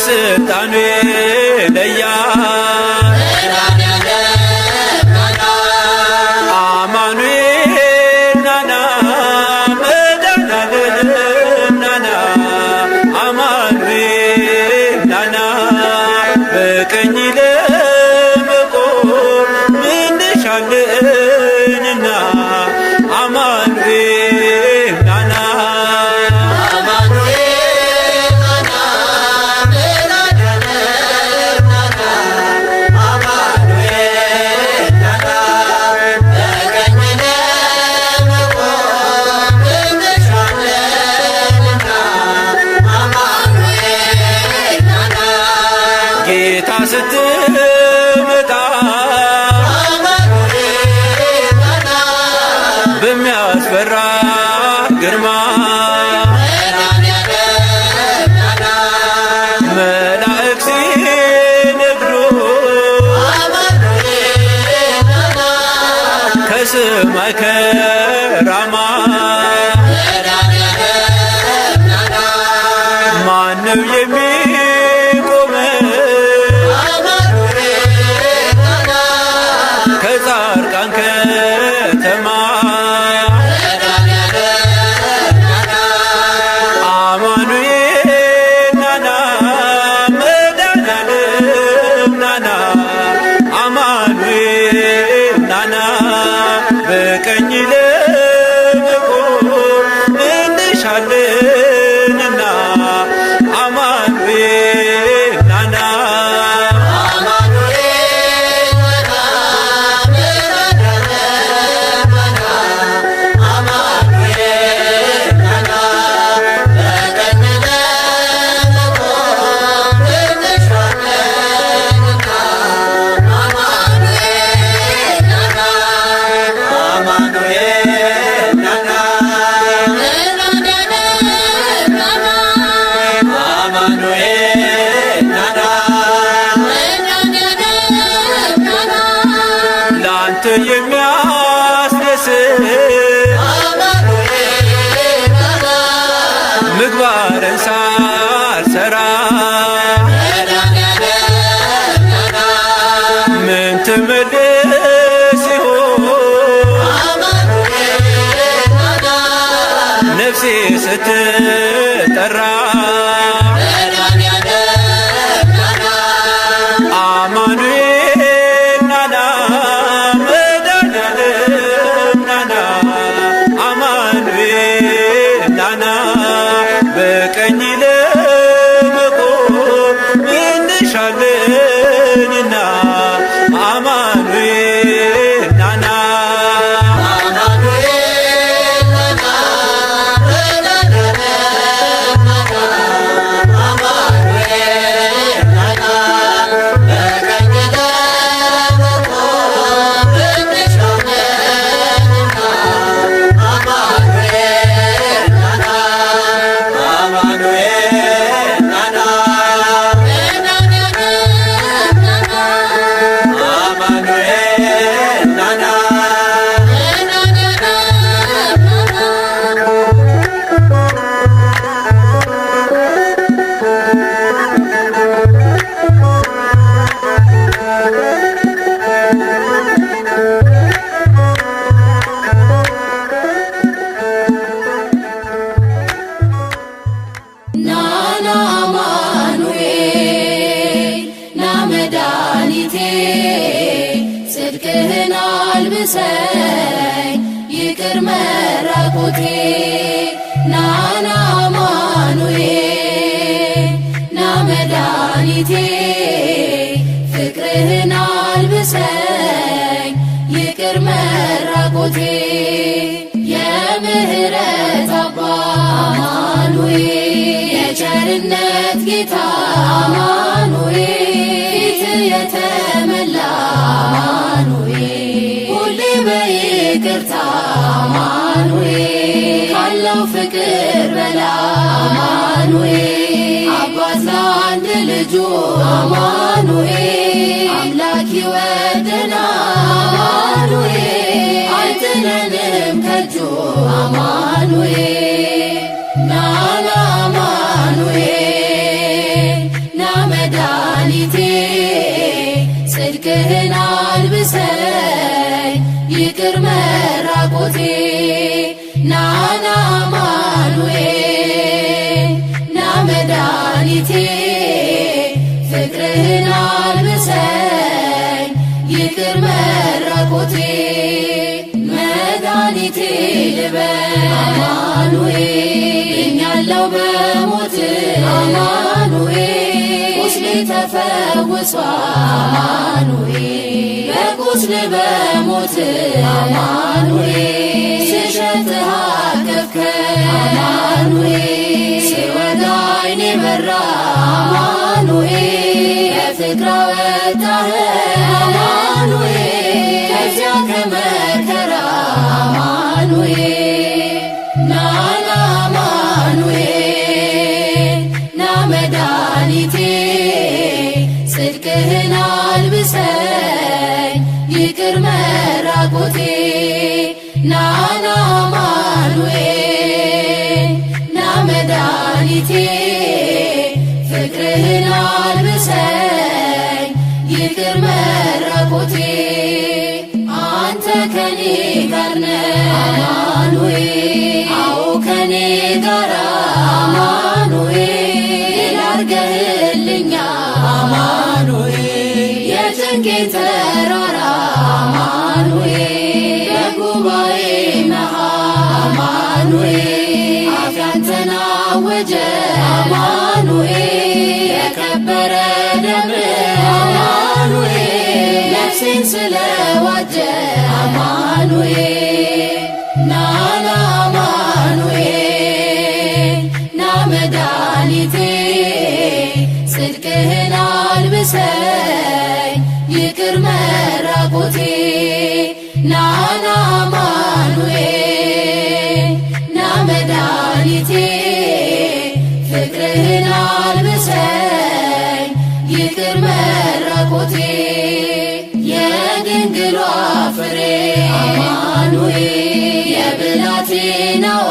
ከስልጣኑ ይለያል። አማኑኤል ናና መድኃኔዓለም ናና አማኑኤል ናና በቀኝ ለመቆም እንሻለንና አማኑኤል ናና ጌታ ስትመጣ በሚያስፈራ ግርማ መላእክት ሲነግዱ ከሰማይ ከራማ ማነው ከጻድቃን ከተማ አማኑኤል ናና መድኃኔዓለም ናና አማኑኤል ናና በቀኝ ለመቆም እንሻለንና አማኑኤል ናና ላንተ የሚያስደስት ምግባርን ሳልሰራ ምን ትመልስ ይሆን ነፍሴ ስትጠራ አማኑኤል ናና መድኃኔዓለም ናና አማኑኤል ናና በቀኝ ለመቆም እንሻለንና አማኑኤል ናና ናና አማኑኤል ና መድኃኒቴ ጽድቅህን አልብሰኝ ይቅር መራቆቴ ናና አማኑኤል ና መድኃኒቴ ፍቅርህን አልብሰኝ ይቅር መራቆቴ የምህረት አባ አማኑኤል የቸርነት ጌታ አማኑኤል ፊት የተመላ አማኑኤል ሁሌ በይቅርታ አማኑኤል ካለው ፍቅር በላይ አማኑኤል አባት ለአንድ ልጁ አማኑኤል አምላክ ይወደና አማኑኤል አይጥለንም ከእጁ አማኑኤል ናና አማኑኤል ና መራቆቴ ናና አማኑኤል ና መድኃኒቴ ፍቅርህን አልብሰኝ ይቅር መራቆቴ መድኃኒቴ ልበል አማኑኤል እኛለው በሞት አማኑኤል ቁስሌ ተፈውሷል አማኑኤል በቁስል በሞት አማኑኤል ስሸትህ አቀፍከኝ አማኑኤል ስወጋ ዓይኔ በራ አማኑኤል በፍቅር አወጣኸኝ አማኑኤል ከዚያ ከመከራ አማኑኤል ናና አማኑኤል ና መድኃኒቴ ጽድቅህን አልብሰኝ ይቅር መራቆቴ ናና አማኑኤል ና መድኃኒቴ ፍቅርህን አልብሰኝ ይቅር መራቆቴ አንተ ከኔ ጋር ነህ አማኑኤል አዎ ከኔ ጋር አማኑኤል አርገህልኛል አማኑኤል የጭንቄ ተራራ አማኑኤል በጉባኤ መሃል አማኑኤል አፍ ያንተን አወጀ አማኑኤል የከበረ ደምህ አማኑኤል ነፍሴን ስለዋጀ አማኑኤል ናና አማኑኤል ና መድኃኒቴ ጽድቅህን አልብሰኝ ይቅር መራቆቴ ናና አማኑኤል ና መድኃኒቴ ፍቅርህን አልብሰኝ ይቅር መራቆቴ የድንግሏ ፍሬ አማኑኤል የብላቴናዋ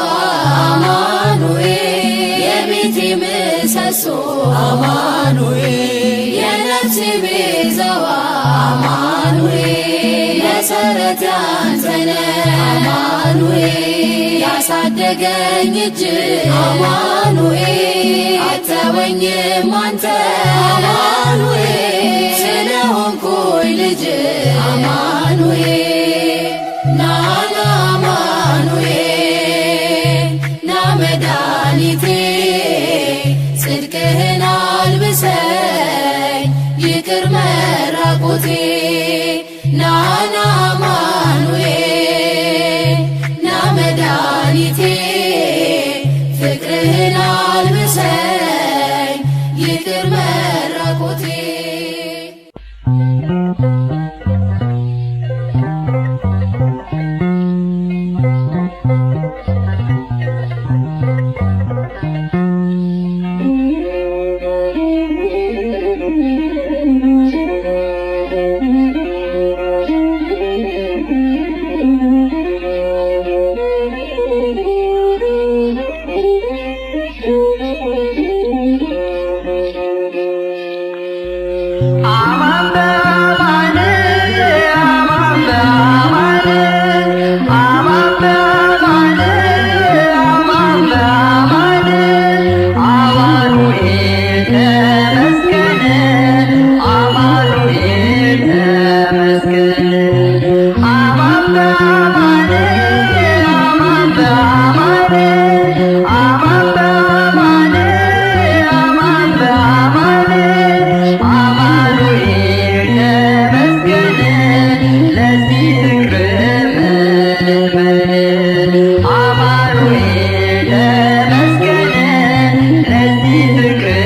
አማኑኤል የቤቴ ምሰሶ አማኑኤል የነፍሴ ቤዛዋ አማኑኤል መሰረት ያንተነ አማኑኤል ያሳደገኝ እጅ አማኑኤል አተወኝም አንተ አማኑኤል ስለሆንኩኝ ልጅ አማኑኤል ናና አማኑኤል ና መድኃኒቴ ጽድቅህን አልብሰኝ ይቅር መራቆቴ ናና አማኑኤል ና መድኃኒቴ ፍቅርህን አልብሰኝ ይቅር መራቆቴ ለዚህ ፍቅር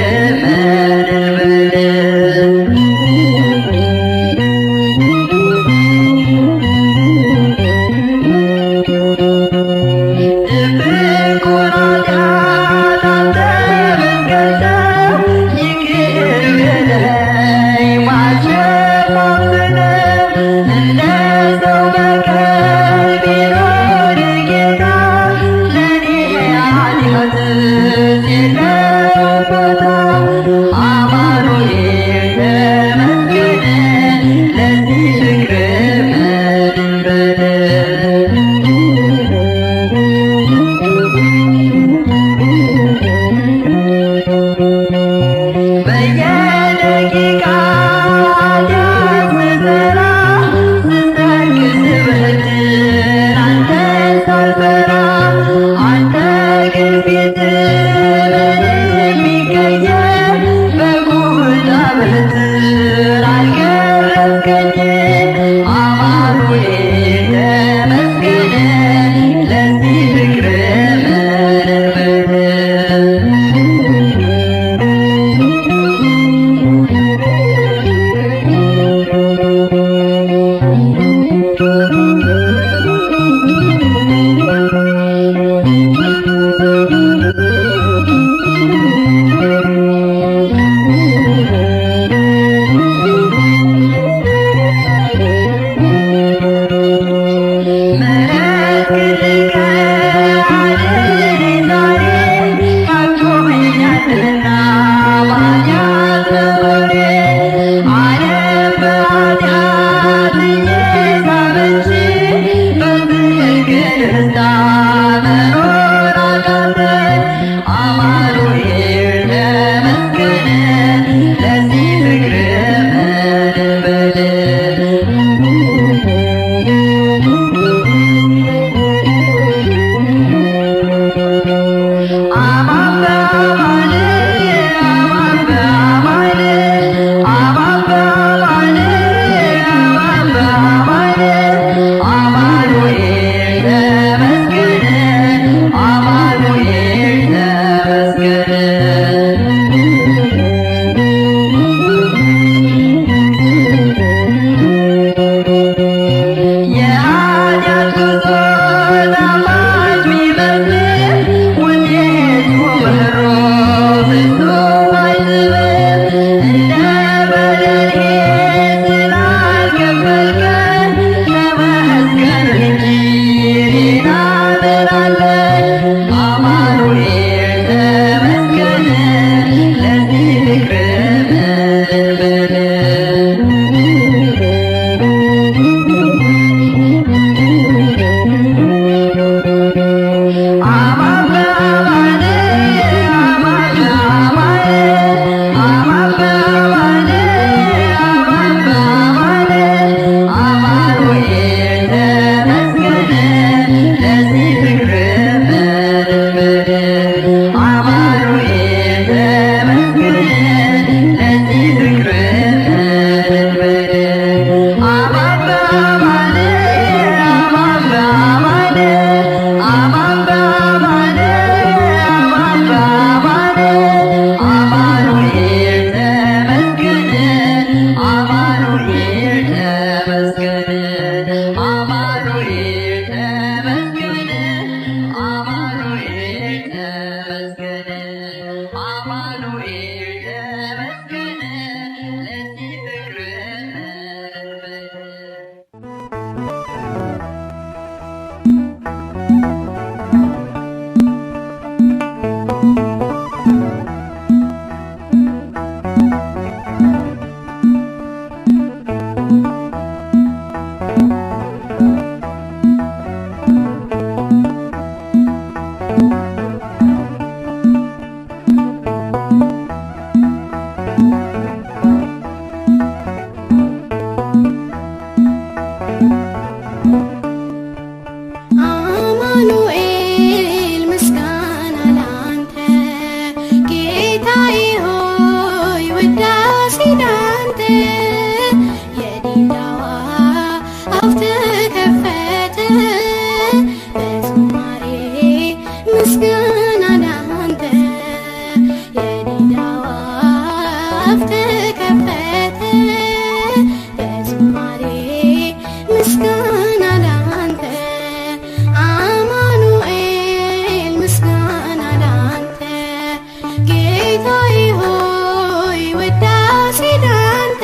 ጌታዬ ሆይ ውዳሴ ላንተ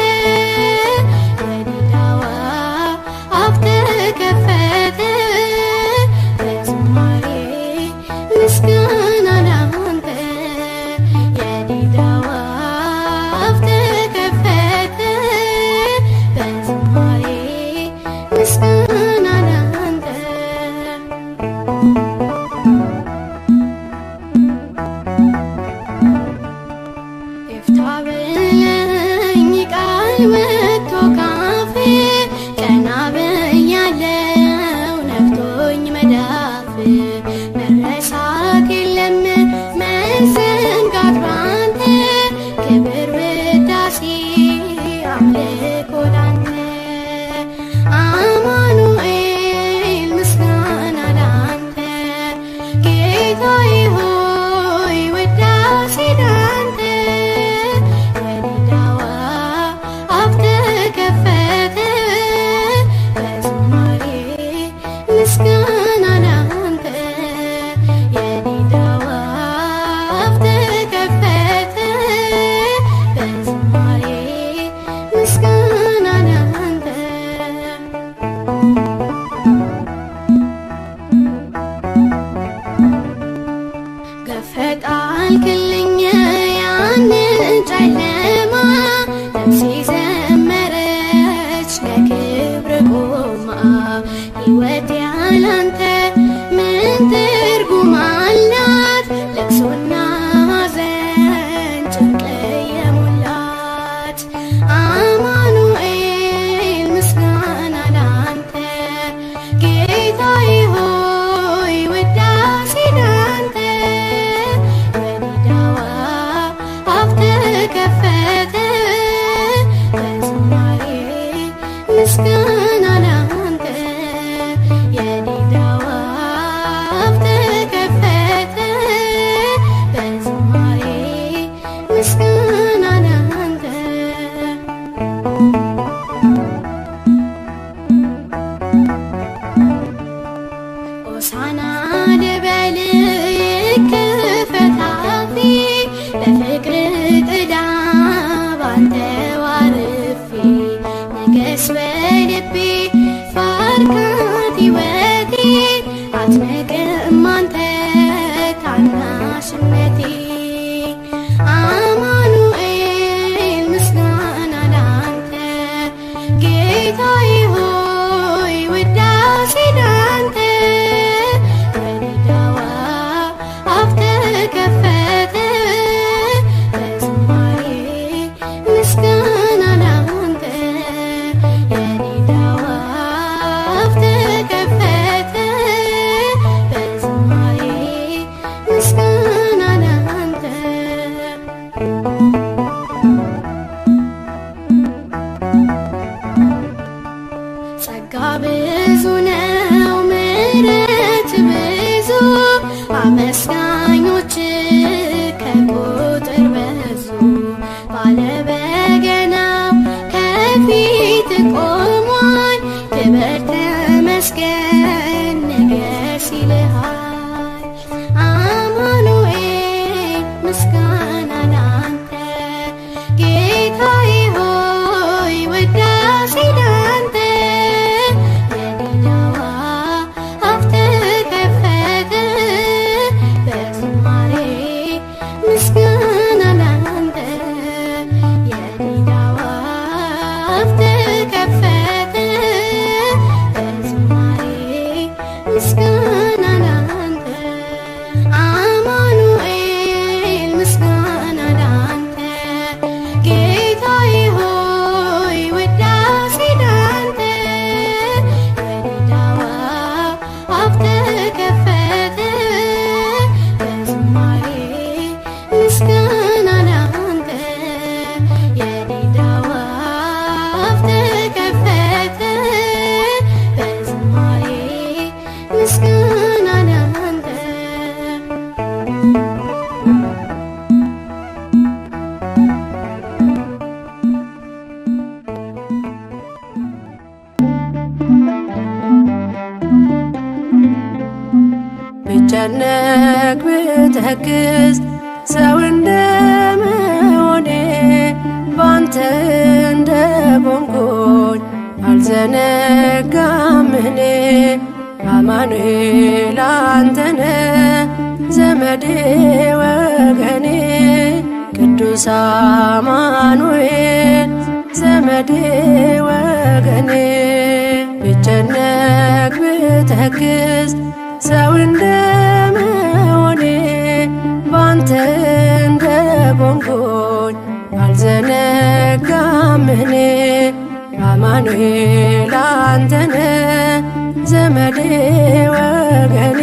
ቃል ወጥቶ ካፌ ቀና ብያለው ነፍቶኝ መዳፍ መረሳት የለም መዘንጋት ባንተ ክብር ውዳሴ አምልኮ ላንተ አማኑኤል ምስጋና ላንተ ጌታዬ ሆይ ውዳሴ ላንተ የዲዳዋ አፍ ተከፈተ በዝማሬ ምስጋና ላንተ የዲዳዋ አፍ ተከፈተ በዝማሬ ምስጋና ላንተ ገፈጣልክልኝ ያንን ጨለማ ነፍሴ ዘመረች ለክብር ቆማ ሕይወት ያላንተ ምን ትርጉም አላት ለቅሶና ሐዘን ጭንቅ የሞላት አማኑኤል ምስጋና ላንተ ጌታዬ ሆይ ውዳሴ ላንተ የዲዳዋ አፍ ተከፈተ በዝማሬ ምስጋና ላንተ የዲዳዋ አፍ ተከፈተ በዝማሬ ምስጋና ላንተ ሆሳዕና ልበል ይክፈት አፌ በፍቅር ጥላ ባንተው አርፌ ንገስ በልቤ ባርካት ሕይወቴ አትንቅም አንተ ታናሽነቴ አማኑኤል ምስጋና ላንተ ጌታዬ ሆይ ውዳሴ ላንተ የዲዳዋ አፍ ተከፈተ በዝማሬ ምስጋና ላንተ የዲዳዋ አፍ ተከፈተ በዝማሬ ምስጋና ላንተ ጸጋ ብዙ ነው ምሕረት ብዙ አመስጋኞች ከቁጥር በዙ ባለበገናው ከፊት ቆሟል ክብር ተመስገን ንገስ ይልሃል አማኑኤል ምስጋና ላንተ ጌታዬ ሆይ ውዳሴ ላንተ የዲዳዋ አፍ ተከፈተ በዝማሬ ምስጋና ላንተ የዲዳዋ አፍ ተከፈተ በዝማሬ ምስጋና ላንተ አማኑኤል ምስጋና ላንተ ጌታዬ ሆይ ውዳሴ ላንተ የዲዳዋ አፍ ተከፈተ በዝማሬ ምስጋና ላንተ የዲዳዋ አፍ ተከፈተ በዝማሬ ምስጋና ላንተ ብጨነቅ ብተክዝ ሰው እንደመሆኔ ባንተ እንደቆምኩኝ አልዘነጋም እኔ አማኑኤል አንተነ ዘመዴ ወገኔ ቅዱስ አማኑኤል ዘመዴ ወገኔ ብጨነቅ ብተክዝ ሰው እንደመሆኔ ባንተ እንደቆምኩኝ አልዘነጋም እኔ አማኑኤል አንተነ ዘመዴ ወገኔ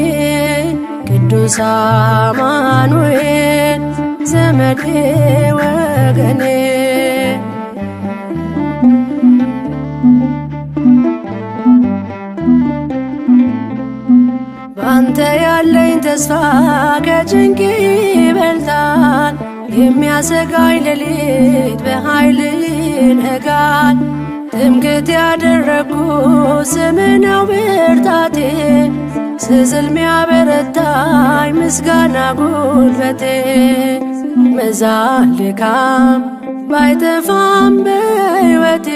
ቅዱስ አማኑኤል ዘመዴ ወገኔ ባንተ ያለኝ ተስፋ ከጭንቅ ይበልጣል። የሚያሰጋኝ ሌሊት በኃይል ይነጋል። ትምክህት ያደረግኩ ስምህ ነው ብርታቴ፣ ስዝል ሚያበረታኝ ምስጋና ጉልበቴ። መዛል ድካም ባይጠፋም በሕይወቴ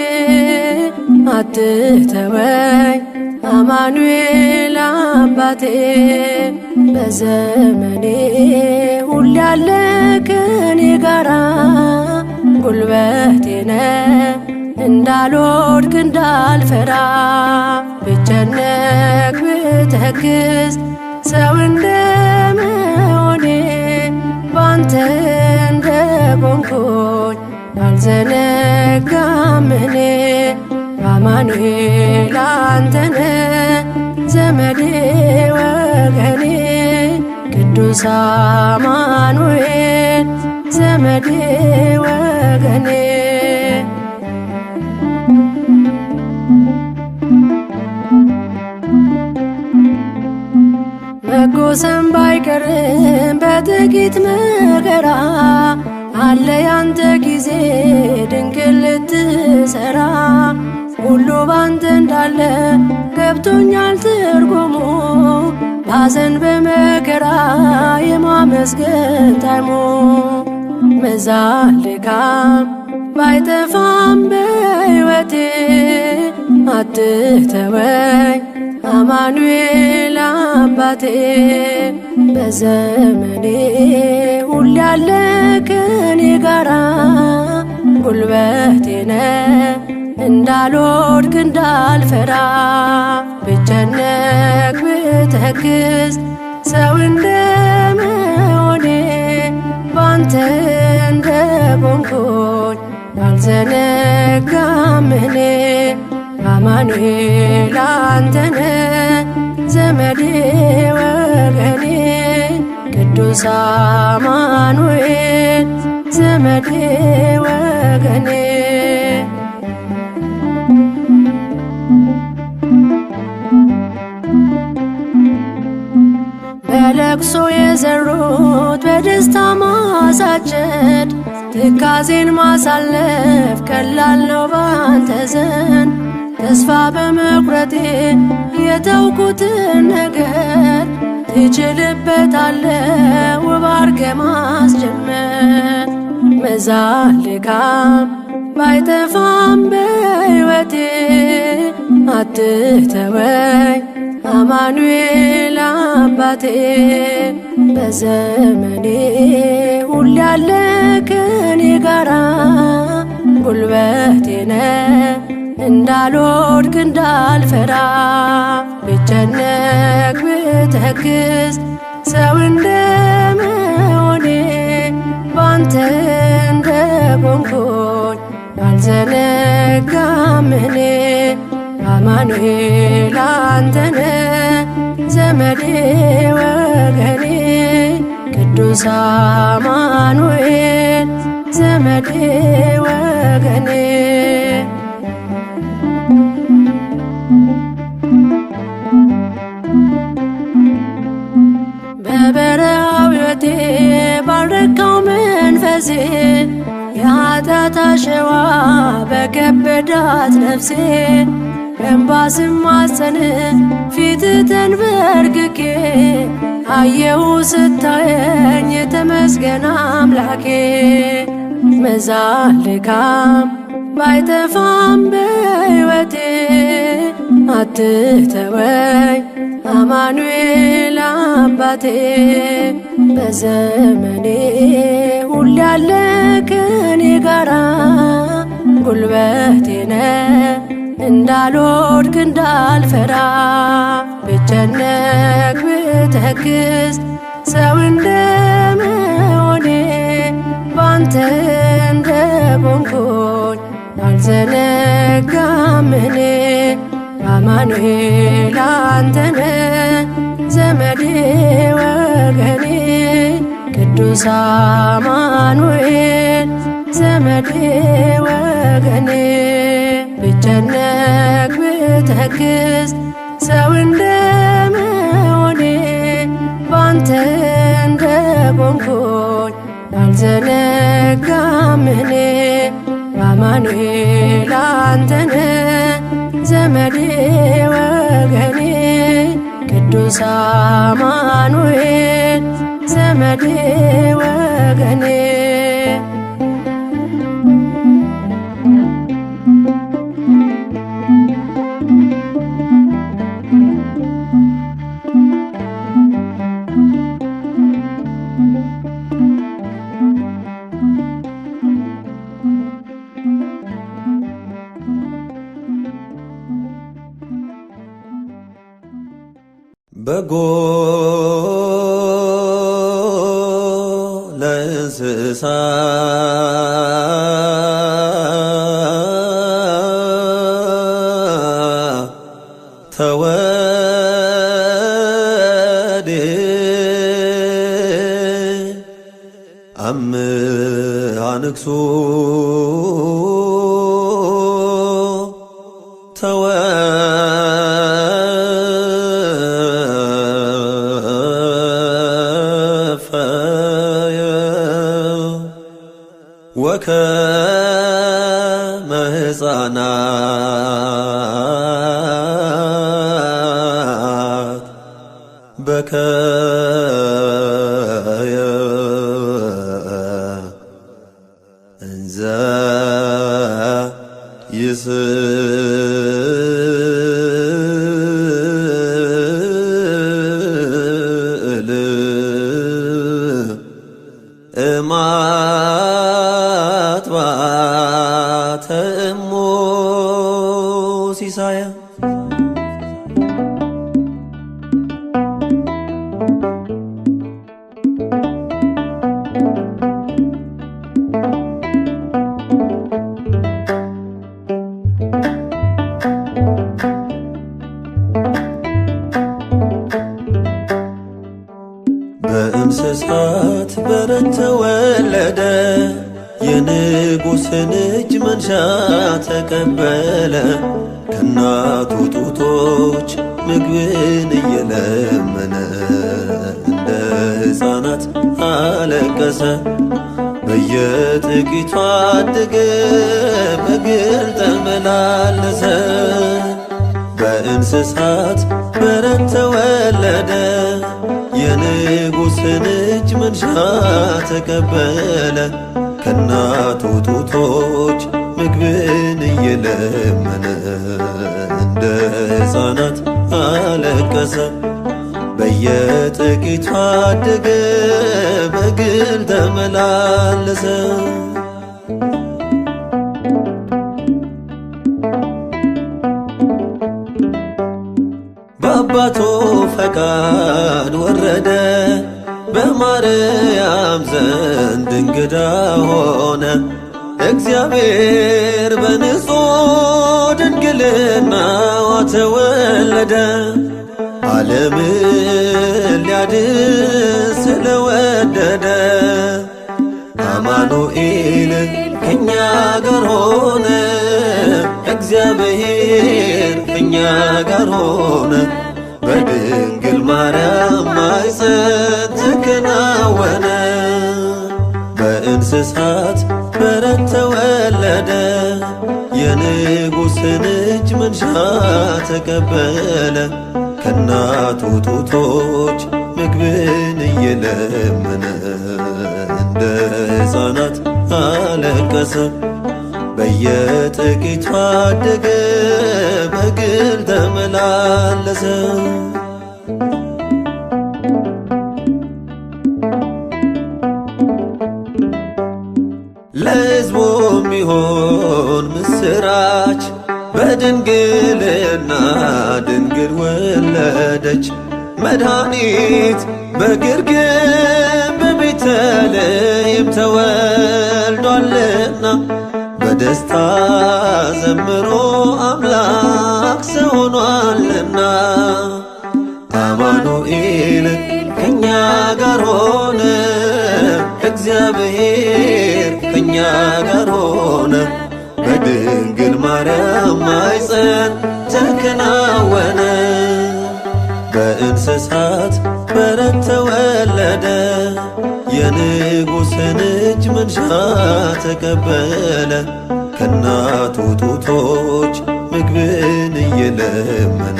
አትተወኝ አማኑኤል አባቴ። በዘመኔ ሁሌ ያለ ከኔ ጋራ ጉልበቴ ነህ እንዳልወድቅ እንዳልፈራ። ብጨነቅ ብተክዝ ሰው እንደመሆኔ ባንተ እንደቆምኩኝ አልዘነጋም እኔ አማኑኤል አንተነ ዘመዴ ወገኔ ቅዱስ አማኑኤል ዘመዴ ወገኔ መጎሰም ባይቀርም በጥቂት መከራ አለ ያንተ ጊዜ ድንቅ ልትሰራ። ሁሉ ባንተ እንዳለ ገብቶኛል ትርጉሙ፣ ባዘን በመከራ የማመስገን ታይሙ። መዛል ድካም ባይጠፋም በሕይወቴ አትተወኝ አማኑኤል አባቴ። በዘመኔ ሁሌ ያለ ከኔ ጋራ ጉልበቴ ነህ እንዳልወድቅ እንዳልፈራ። ብጨነቅ ብተክዝ ሰው እንደመሆኔ ባንተ እንደቆምኩኝ አልዘነጋም እኔ አማኑኤል አንተነ ዘመዴ ወገኔ ቅዱስ አማኑኤል ዘመዴ ወገኔ በለቅሶ የዘሩት በደስታ ማሳጨድ፣ ትካዜን ማሳለፍ ቀላል ነው ባንተ ዘንድ። ተስፋ በመቁረጤ የተውኩትን ነገር ትችልበታለህ ውብ አድርገህ ማስጀመር። መዛል ድካም ባይጠፋም በሕይወቴ አትተወኝ አማኑኤል አባቴ። በዘመኔ ሁሌ ያለ ከኔ ጋራ ጉልበቴ ነህ እንዳልወድቅ እንዳልፈራ። ብጨነቅ ብተክዝ ሰው እንደመሆኔ ባንተ እንደቆምኩኝ አልዘነጋም እኔ አማኑኤል አንተነ ዘመዴ ወገኔ ቅዱስ አማኑኤል ዘመዴ ወገኔ በበረሃው ሕይወቴ ባልረካው መንፈሴ የኃጢአት አሸዋ በከበዳት ነፍሴ በእንባ ስማጸን ፊትህ ተንበርክኬ አየሁ ስታየኝ ተመስገን አምላኬ። መዛል ድካም ባይጠፋም በሕይወቴ አትተወኝ አማኑኤል አባቴ። በዘመኔ ሁሌ ያለ ከኔ ጋራ ጉልበቴ ነህ እንዳልወድቅ እንዳልፈራ። ብጨነቅ ብተክዝ ሰው እንደመሆኔ ባንተ እንደቆምኩኝ አልዘነጋም እኔ አማኑኤል አንተነ ዘመዴ ወገኔ ቅዱስ አማኑኤል ዘመዴ ወገኔ ብጨነቅ ብተክዝ ሰው እንደመሆኔ ባንተ እንደቆምኩኝ አልዘነጋም እኔ አማኑኤል አንተነ ዘመዴ ወገኔ ቅዱስ አማኑኤል ዘመዴ ወገኔ በጎ ለእንስሳ ተወዴ አምሃንክሱ ወከመ ሕፃናት በከየ እንዘ ይስእል እማጥባተ እሙ ሲሳያ በእንስሳት በረት ተወለደ የንጉሥን እጅ መንሻ ተቀበለ ከእናቱ ጡቶች ምግብን እየለመነ እንደ ሕፃናት አለቀሰ በየጥቂቱ አደገ በግል ተመላለሰ በእንስሳት በረት ተወለደ የንጉሥን እጅ መንሻ ተቀበለ ከእናቱ ጡቶች ምግብን እየለመነ እንደ ሕፃናት አለቀሰ በየጥቂቱ አደገ በግል ተመላለሰ በአባቱ ፈቃድ ወረደ በማርያም ዘንድ እንግዳ ሆነ እግዚአብሔር በንጹሕ ድንግልናዋ ተወለደ ዓለምን ሊያድን ስለወደደ አማኑኤል ከእኛ ጋር ሆነ እግዚአብሔር ከእኛ ጋር ሆነ በድንግል ማርያም ማኅፀን ተከናወነ በእንስሳት በረት ተወለደ የንጉሥን እጅ መንሻ ተቀበለ ከእናቱ ጡቶች ምግብን እየለመነ እንደ ሕፃናት አለቀሰ በየጥቂቱ አደገ በግል ተመላለሰ ለሕዝቡ ሚሆን ምስራች በድንግልና ድንግል ወለደች መድኃኒት በግርግም በቤተልሔም ተወልዷልና በደስታ ዘምሮ አምላክ ሰው ሆኗልና አማኑኤል ከእኛ ጋር ሆነ እግዚአብሔር ከእኛ ጋር ሆነ በድንግል ማርያም ማኅፀን ተከናወነ በእንስሳት በረት ተወለደ የንጉሥን እጅ መንሻ ተቀበለ ከእናቱ ጡቶች ምግብን እየለመነ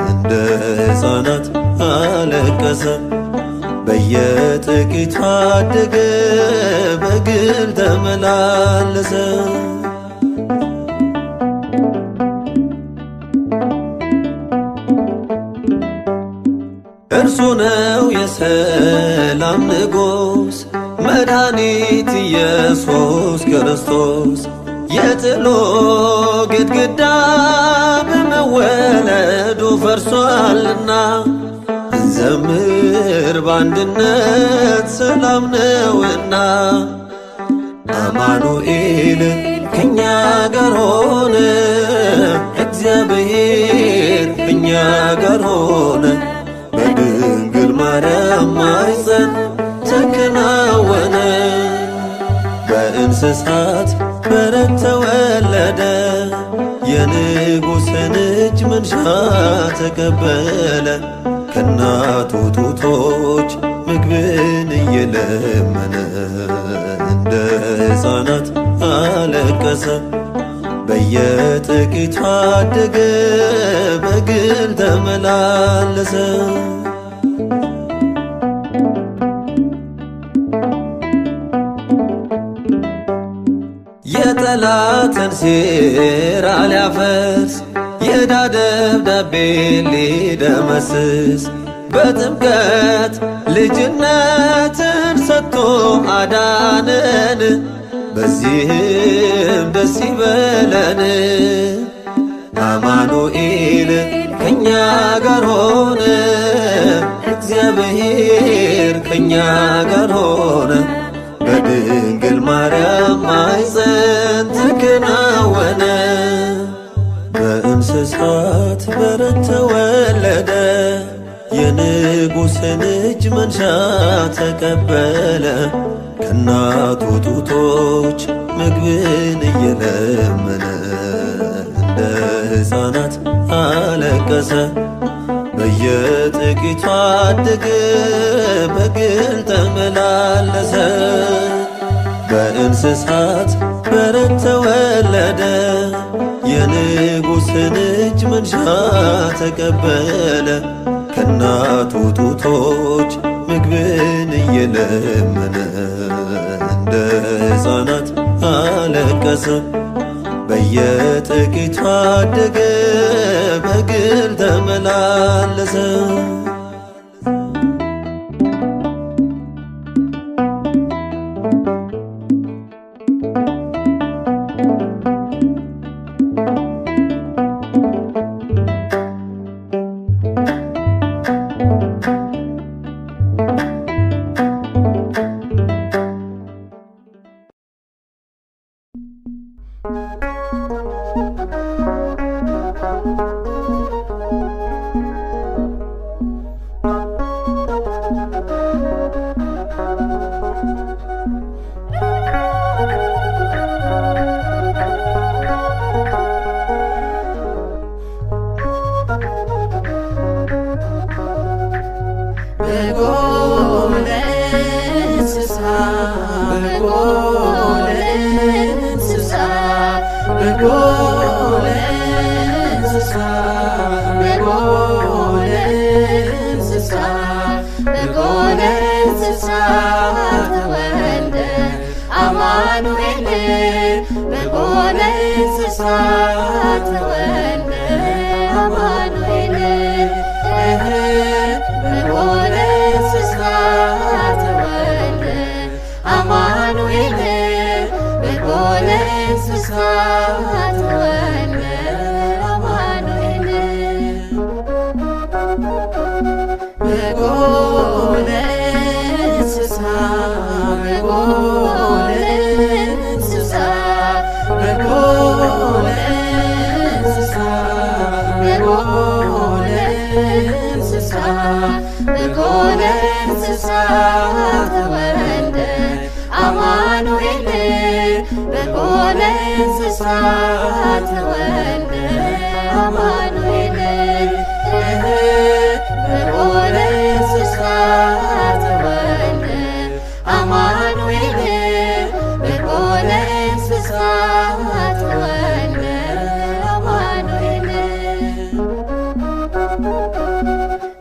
እንደ ሕፃናት አለቀሰ በየጥቂቱ አደገ በግል ተመላለሰ እርሱ ነው የሰላም ንጉሥ መድኃኒት ኢየሱስ ክርስቶስ የጥሎ ግድግዳ በመወለዱ ፈርሷልና እንዘምር በአንድነት ሰላም ነውና አማኑኤል ከእኛ ጋር ሆነ እግዚአብሔር ከእኛ ጋር ሆነ በድንግል ማርያም ማኅፀን ተከናወነ በእንስሳት በረት ተወለደ የንጉሥን እጅ መንሻ ተቀበለ ከእናቱ ጡቶች ምግብን እየለመነ እንደ ሕፃናት አለቀሰ በየጥቂቱ አደገ በግል ተመላለሰ የጠላትን ሴራ ሊያፈርስ የዕዳ ደብዳቤ ሊደመስስ በጥምቀት ልጅነትን ሰጥቶ አዳነን በዚህም ደስ ይበለን አማኑኤል ከእኛ ጋር ሆነ እግዚአብሔር ከእኛ ጋር ሆነ በድንግል ማርያም ማኅፀን ተከናወነ በእንስሳት በረት ተወለደ የንጉሥን እጅ መንሻ ተቀበለ ከእናቱ ጡቶች ምግብን እየለመነ እንደ ሕፃናት አለቀሰ በየጥቂቱ አደገ በግል ተመላለሰ በእንስሳት በረት ተወለደ የንጉሥን እጅ መንሻ ተቀበለ ከእናቱ ጡቶች ምግብን እየለመነ እንደ ሕፃናት አለቀሰ በየጥቂቱ አደገ በግል ተመላለሰ በጎለ እንስሳ በጎለ እንስሳ በጎለ እንስሳ ተወልደ አማኑኤል በጎለ እንስሳ ተወልደ አማኑኤል በጎለ እንስሳ ተወልደ አማኑኤል በጎለ እንስሳ ተወልደ አማኑኤል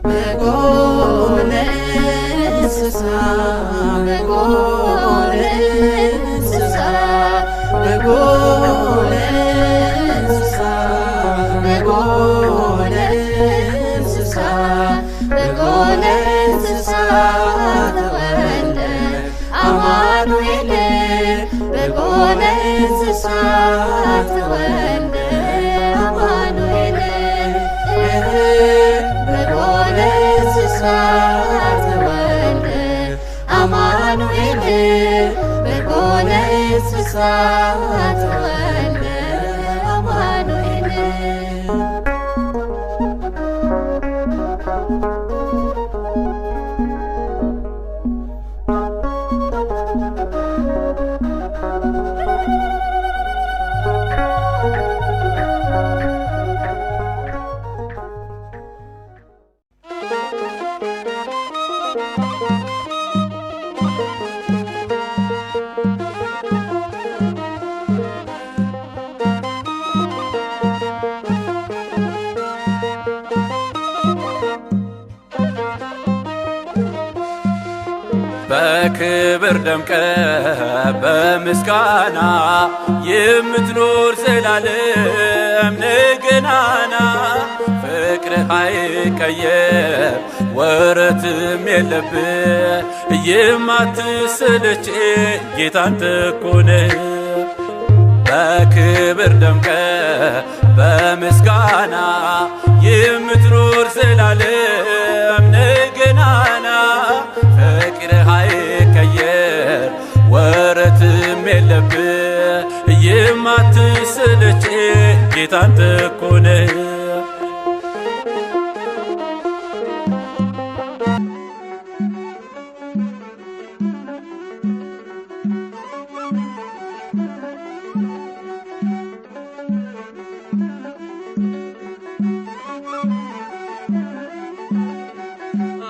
በጎለ እንስሳ በጎለ እንስሳ በጎለ እንስሳ በጎለ እንስሳ በጎለ እንስሳ ተወልደ አማኑኤል በጎለ እንስሳ ተወልደ አማኑኤል በጎለ እንስሳ ተወልደ አማኑኤል በጎለ እንስሳ ተወልደ አማኑኤል በክብር ደምቀ በምስጋና የምትኖር ዘላለም ንገናና ፍቅርህ አይቀየር ወረትም የለብህ የማትሰለች ጌታ አንተ እኮ ነህ። በክብር ደምቀ በምስጋና የምትኖር ዘላለም ንገናና ፍቅርህ አይቀየር ወረትም የለብህ የማትሰለች ጌታ አንተ እኮ ነህ።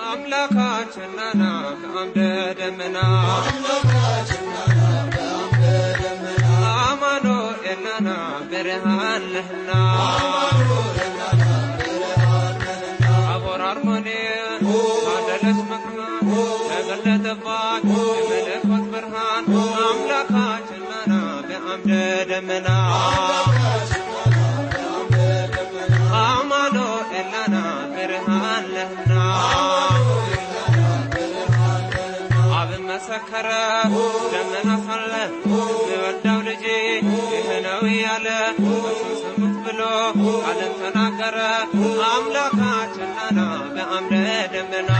አምላካችንና ከአምደ ደመና አማኑኤልና ብርሃን ነህና ታቦር አርሞንኤም ታደለች መክሊት ተገለጠባት የመለኮት ብርሃን አምላካችንና በአምደ ደመና አማኑኤልና ብርሃን ነህና መሰከረ ደመና ሳለ የወዳው ልጄ ይህ ነው ያለ እርሱን ስሙት ብሎ ቃልን ተናገረ። አምላካችንና በአምደ ደመና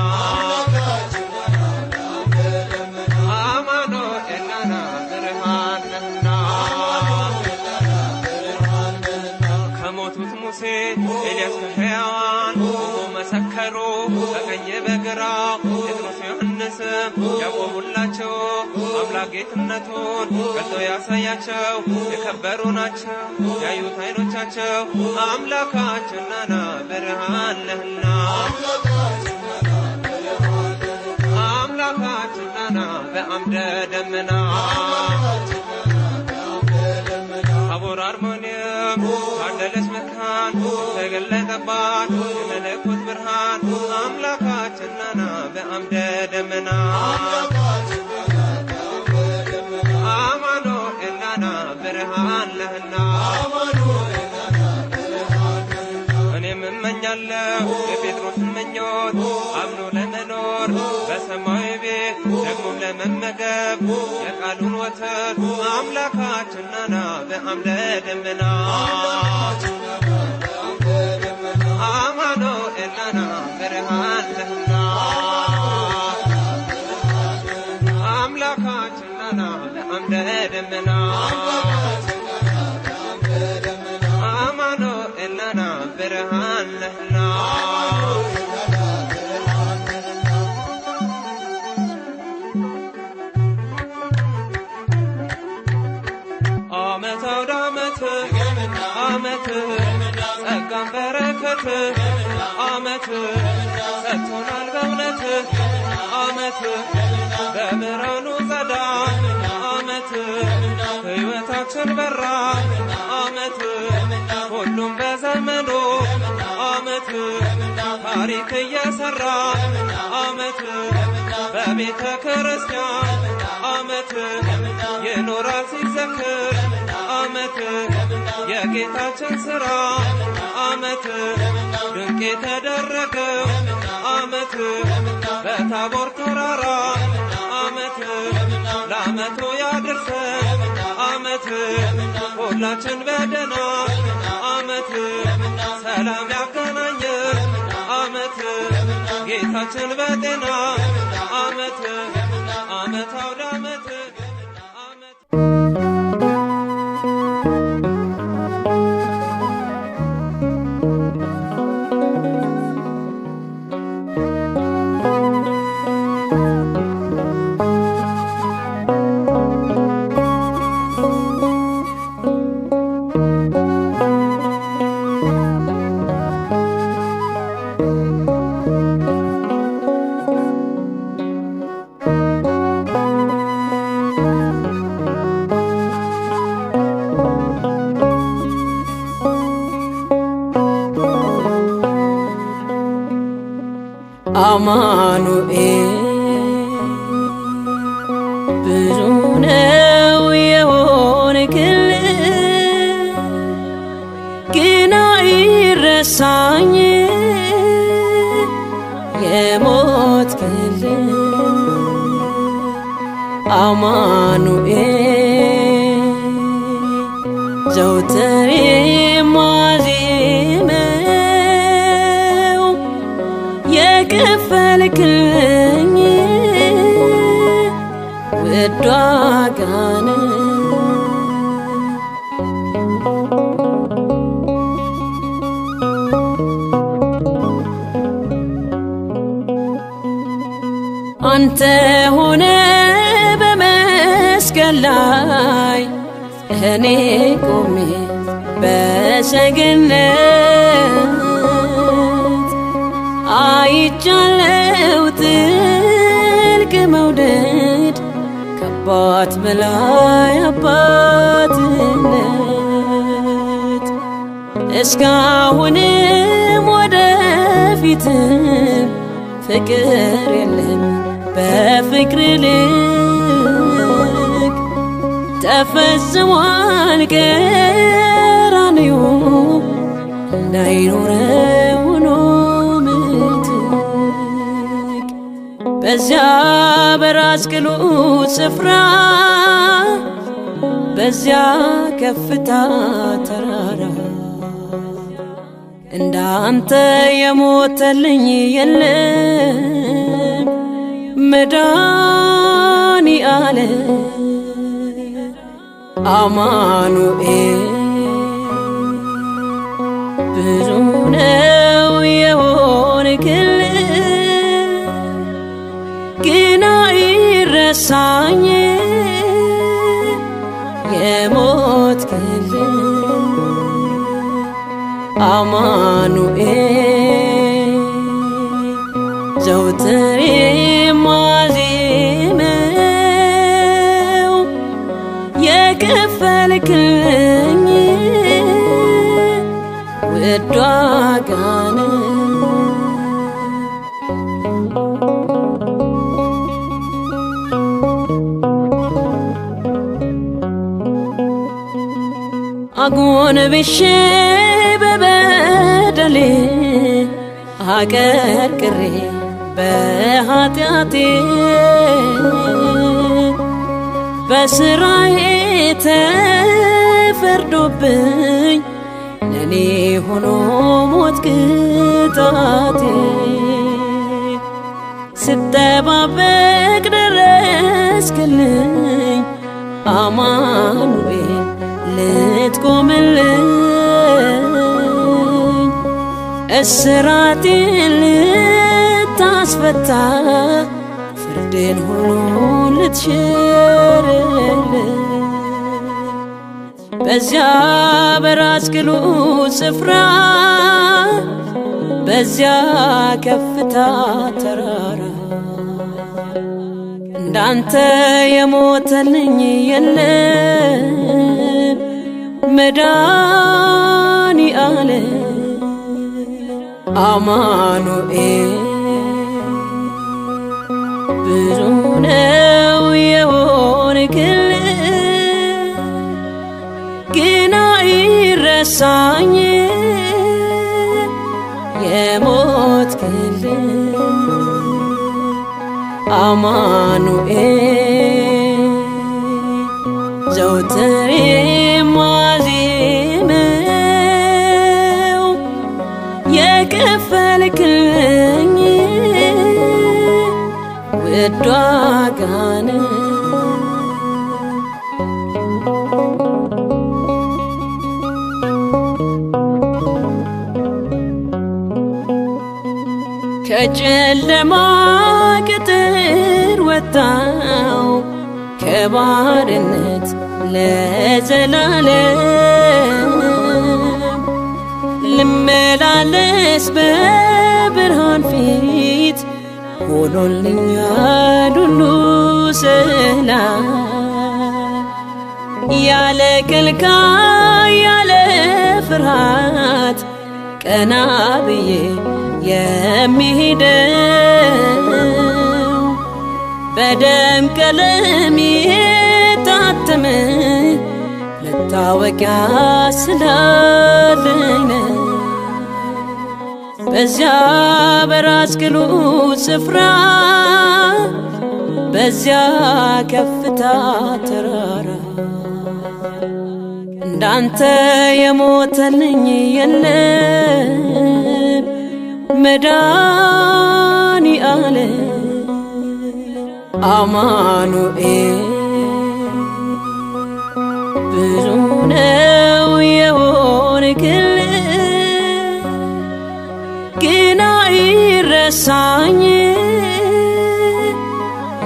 አማኑኤልና ብርሃን ነህና ከሞቱት ሙሴ ኤልያስ ከሕያዋን መሰከሩ በቀኝ በግራ ጴጥሮስ ዮሐንስም ያቆሙላቸው አምላክ ጌትነቱን ገልጦ ያሳያቸው የከበሩ ናቸው ያዩት ዓይኖቻቸው አምላካችንና ብርሃን ነህና አምላካችንና በአምደ ደመና ታቦር አርሞንኤም ታደለች መካን ተገለጠባት የመለኮት ብርሃን አምላካችንና በአምደ ደመና አማኑኤልና ብርሃን ነህና እኔም እመኛለሁ የጴጥሮስን ምኞት አምኖ ለመኖር በሰማያዊ ቤት ደግሞም ለመመገብ የቃሉን ወተት አምላካችንና በአምደ ደመና አማኑኤልና ብርሃን ነህና አምላካችንና በአምደ ደመና ዓመት ሰጥቶናል በእውነት ዓመት በብርሃኑ ጸዳል ዓመት ሕይወታችን በራ ዓመት ሁሉም በዘመኑ ዓመት ታሪክ እየሰራ ዓመት በቤተ ክርስቲያን ዓመት ይኖራል ሲዘክር ዓመት የጌታችን ሥራ ዓመት ድንቅ የተደረገው ዓመት በታቦር ተራራ ዓመት ለዓመቱ ያድርሰን ዓመት ሁላችን በደና ዓመት ሰላም ያገናኘን ዓመት ጌታችን በጤና ዓመት ዓመት አውደ ዓመት አማኑኤል ብዙ ነው የሆንክልኝ ግን አይረሳኝ የሞትክልኝ አማኑኤል ዘውትር የማዜመው የከፈልክልኝ ውድ ዋጋ ነው። አንተ ሆነ በመስቀል ላይ እኔ ቆሜ በሰገነት አይቻለው ጥልቅ መውደድ ከአባት በላይ አባትነት እስካሁንም ወደፊትም ፍቅር የለም በፍቅር ልክ ተፈጽሟል ቀራንዮ እንዳይኖረው ሆኖ ምትክ በዚያ በራስ ቅሉ ስፍራ በዚያ ከፍታ ተራራ እንዳንተ የሞተልኝ የለም መድኃኒዓለም አማኑኤል ብዙ ነው የሆንክልኝ ግን አይረሳኝ የሞትክልኝ አማኑኤል ዘውትር የማዜመው የከፈልክልኝ ውድ ዋጋ ነው። አጎንብሼ በበደሌ አቀርቅሬ በኃጢአቴ በስራዬ ተፈርዶብኝ ለኔ ሆኖ ሞት ቅጣቴ ስጠባበቅ ደረስክልኝ አማኑኤል ልትቆምልኝ እስራቴን ልታስፈታ ፍርዴን ሁሉ ልትሽርልኝ በዚያ በራስ ቅሉ ስፍራ በዚያ ከፍታ ተራራ እንዳንተ የሞተልኝ የለም መድኃኒዓለም አማኑኤል ብዙ ነው የሆንክልኝ ግን አይረሳኝ የሞትክልኝ አማኑኤል ዘወትር የማዜመው የከፈልክልኝ ውድ ዋጋ ነው። ከጨለማ ቅጥር ወጣው ከባርነት ለዘላለም ልመላለስ በብርሃን ፊት ሆኖልኛል ሁሉ ሰላም ያለ ከልካይ ያለ ፍርሃት ቀና ብዬ የሚሄደው በደም ቀለም የታተመ መታወቂያ ስላለኝ ነው። በዚያ በራስ ቅሉ ስፍራ በዚያ ከፍታ ተራራ እንዳንተ የሞተልኝ የለም መድኃኒዓለም አማኑኤል ብዙ ነው የሆንክልኝ ግን አይረሳኝ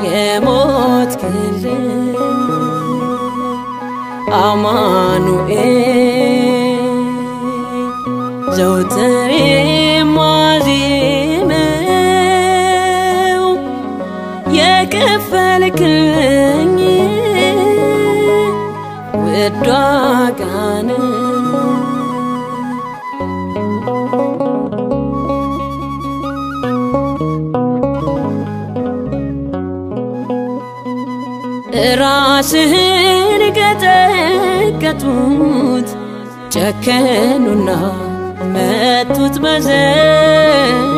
የሞትክልኝ አማኑኤል ዘወትር የማዜመው የከፈልክልኝ ውድ ዋጋ ነው። ራስህን ቀጠቀጡት ጨከኑና መቱት በዘንግ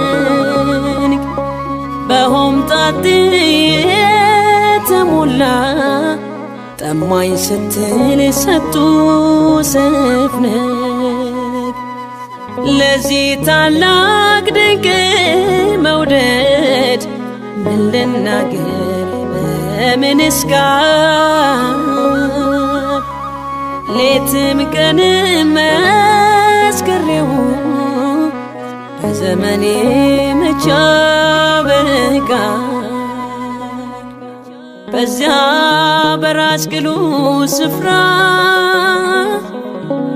በሆምጣጤ የተሞላ ጠማኝ ስትል ሰጡ ሰፍነግ ለዚህ ታላቅ ድንቅ መውደድ ምን ልናገር በምንስ ቃል ሌትም ቀንም መስክሬው በዘመኔ መቼ አበቃል በዚያ በራስ ቅሉ ስፍራ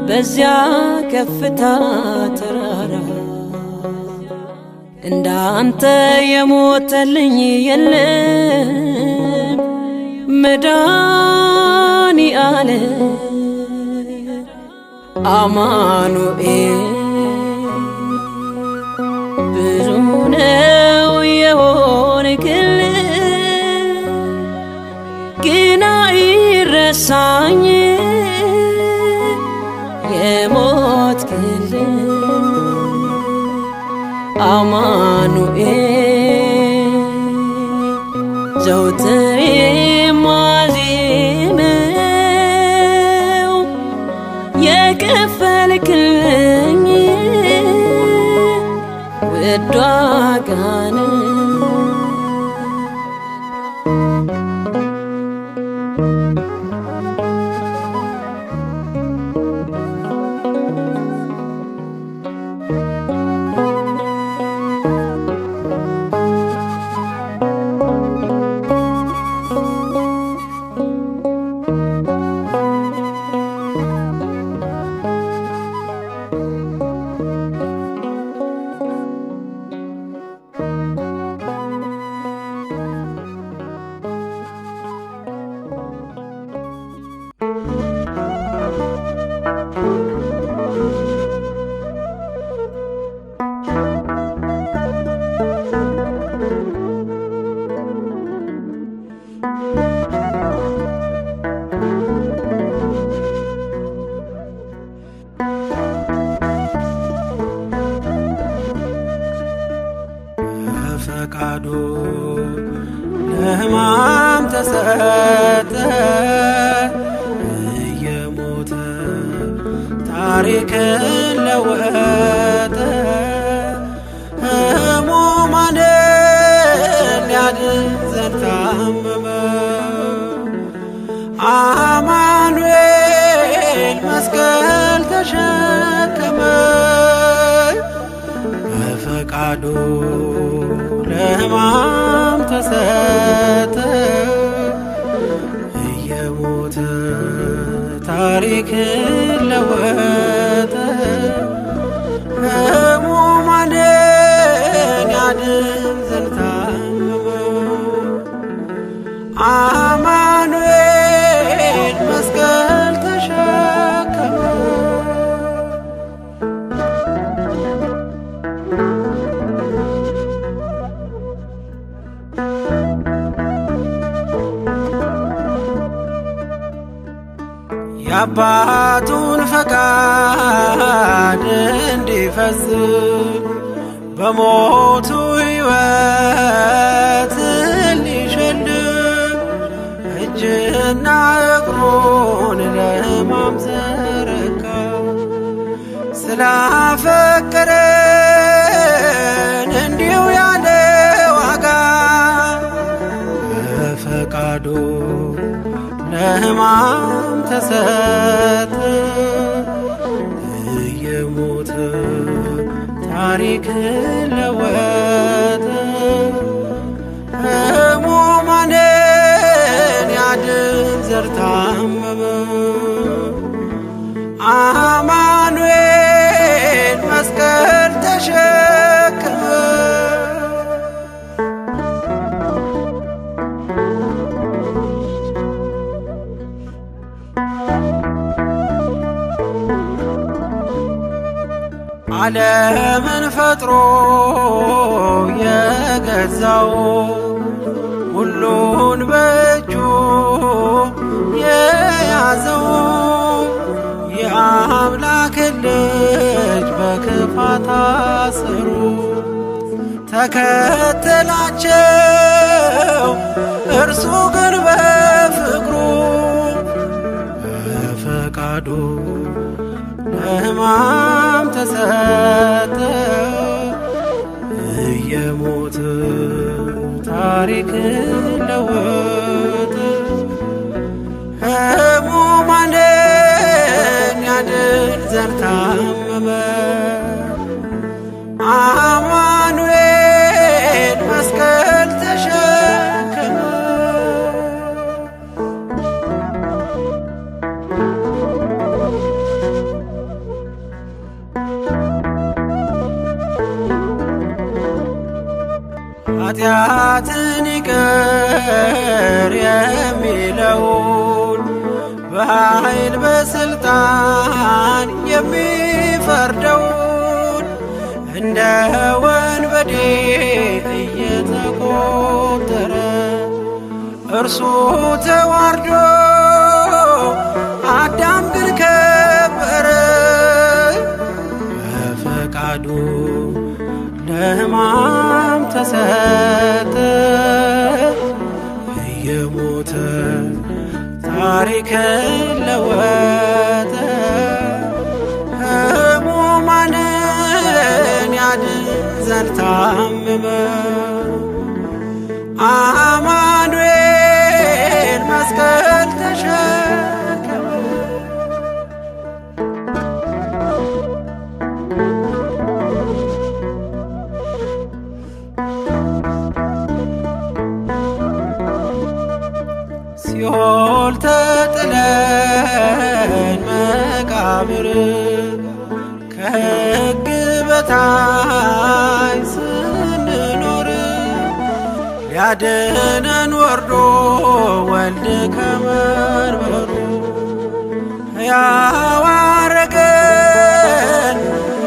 በዚያ ከፍታ ተራራ እንዳንተ የሞተልኝ የለም መድኃኒዓለም አማኑኤል ብዙ ነው የሆንክልኝ ግን አይረሳኝ የሞትክልኝ አማኑኤል ዘወትር የማዜመው የከፈልክልኝ ውድ ዋጋ ነው። ታሪክን ለወጠ ሕሙማንን ሊያድን ዘንድ ታመመ። አማኑኤል መስቀል ተሸከመ በፈቃዱ ለሕማም ተሰጠ እየሞተ ታሪክን ለወጠ ሕሙማንን ያድን ዘንድ ታመመ። አማኑኤል መስቀል ተሸከመ። የአባቱን ፈቃድ እንዲፈጽም በሞቱ ሕይወትን ሊሸልም እጅና እግሩን ለሕማም ዘረጋ። ስላፈቀረን እንዲሁ ያለ ዋጋ በፈቃዱ ለሕማም ተሰጠ እየሞተ ታሪክን ለወጠ ሕሙማንን ያድን ዘንድ ታመመ። አማኑኤል መስቀል ተሸከመ። ዓለምን ፈጥሮ የገዛው ሁሉን በእጁ የያዘው የአምላክ ልጅ በክፋት አሰሩ። ተከተላቸው እርሱ ግን በፍቅሩ በፈቃዱ ለሕማም ተሰጠ እየሞተ ታሪክን ለወጠ ሕሙማንን ያድን ዘንድ ታመመ። አማኑኤል መስቀል ተሸከመ። ኃጢአትን ይቅር የሚለውን በኃይል በሥልጣን የሚፈርደውን እንደ ወንበዴ እየተቆጠረ እርሱ ተዋርዶ አዳም ግን ከበረ በፈቃዱ ለሕማም ተሰጠ እየሞተ ታሪክን ለወጠ ሕሙማንን ያድን ዘንድ ታመመ። አማኑኤል መስቀል ተሸከመ። ሲኦል ተጥለን መቃብር ከሕግ በታች ስንኖር ሊያድነን ወርዶ ወልድ ከመንበሩ ሕያው አረገን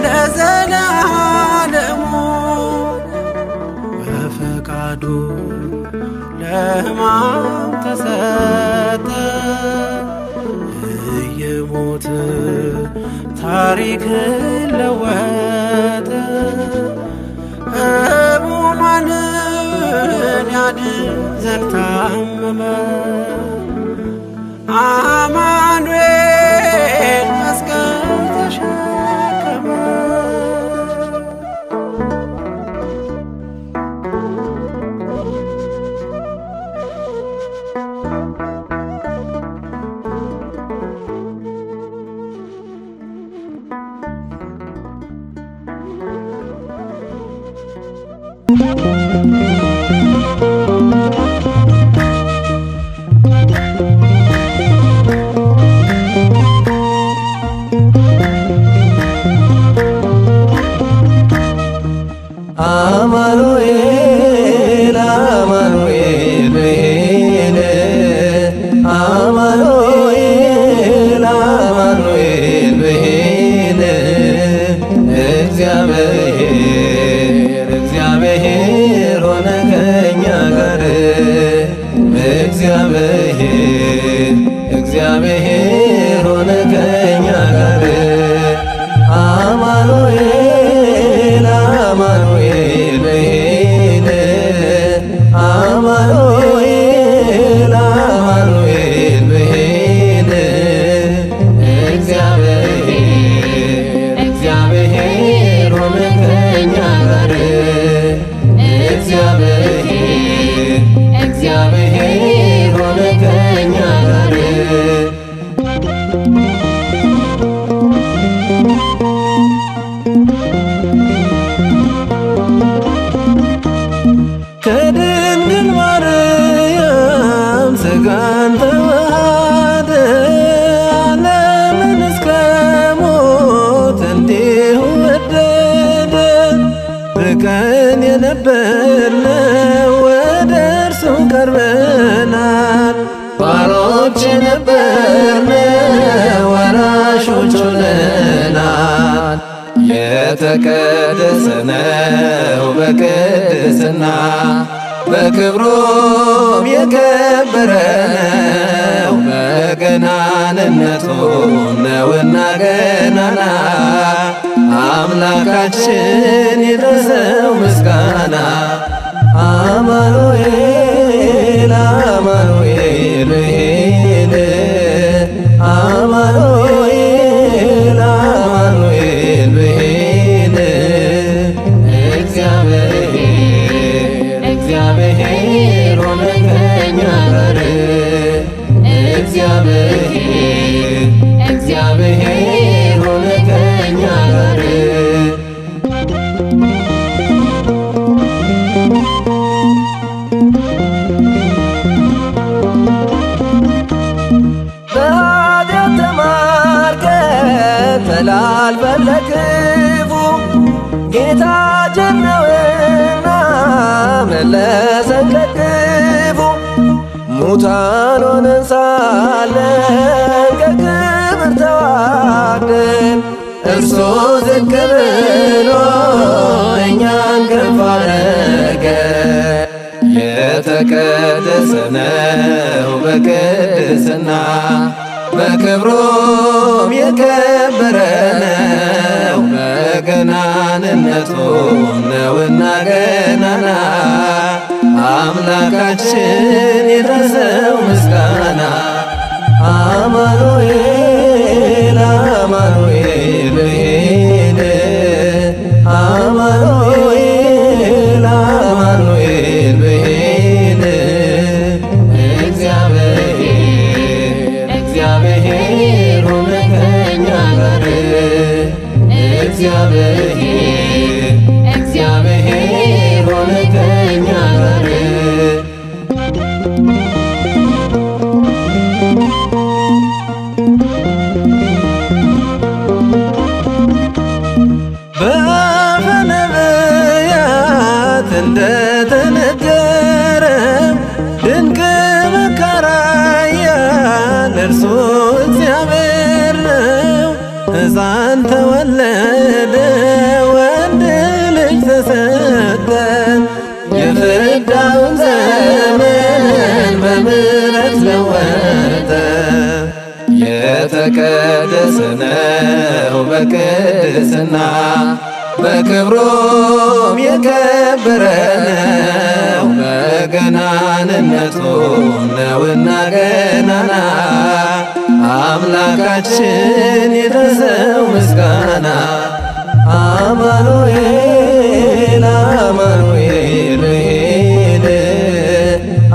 ለዘለዓለሙ በፈቃዱ ለሕማም ተሰጠ እየሞተ ታሪክን ለወጠ ሕሙማንን ያድን ዘንድ ታመመ። አማኑኤል መስቀል ተሸከመ። አማኑኤል አማኑኤል አማኑኤል አማኑኤል ብሂል እግዚአብሔር እግዚአብሔር ሆነ ከእኛ ጋር እግዚአብሔር እግዚአብሔር ሆነ ከእኛ ጋር አማኑኤል አማኑኤል አማኑኤል አማኑኤል ብሂል እግዚአብሔር እግዚአብሔር ሆነ ከእኛ ጋር እግዚአብሔር እግዚአብሔር ሆነ ከእኛ ጋር ከድንግል ማርያም ሥጋን ተዋሃደ ዓለምን እስከ ሞት እንዲሁ ወደደ። ርቀን የነበርነው ወደ እርሱ ቀርበናል። ባሮች የነበርነው ወራሾች ሆነናል። የተቀደሰ ነው በቅድስና በክብሩም የከበረ ነው በገናንነቱ ነውና ገናና አምላካችን ይድረሰው ምስጋና አማኑኤል አማኑኤል አማኑኤል አማኑኤል ብሂል እግዚአብሔር እግዚአብሔር ሆነ ከእኛ ጋር እግዚአብሔር እግዚአብሔር ሆነ ከእኛ ጋር በኃጢአት ተማርከን ተላልፈን ለክፉ ጌታ ጀነውና መለሰን ከክፉ ሙታን ሆነን ሳለን ከክብር ተዋርደን እርሱ ዝቅ ብሎ እኛን ከፍ አደረገ። የተቀደሰ ነው በቅድስና በክብሩም የከበረ ነው በገናንነቱ ነውና ገናና አምላካችን ይድረሰው ምስጋና አማኑኤል አማኑኤል አማኑኤል አማኑኤል ብሂል እግዚአብሔር እግዚአብሔር ሆነ ከእኛ ጋር እግዚአብሔር እግዚአብሔር ሆነ ከእኛ ጋር በአፈ ነቢያት እንደተነገረ ድንቅ መካራያ ለእርሱ እግዚአብሔር ነው። ሕፃን ተወለደ ወንድ ልጅ ተሰጠን የፍዳውን ዘመን በምሕረት ለወጠ። የተቀደሰ ነው በቅድስና በክብሩም የከበረ ነው በገናንነቱ ነውና ገናና አምላካችን ይድረሰው ምስጋና አማኑኤል አማኑኤል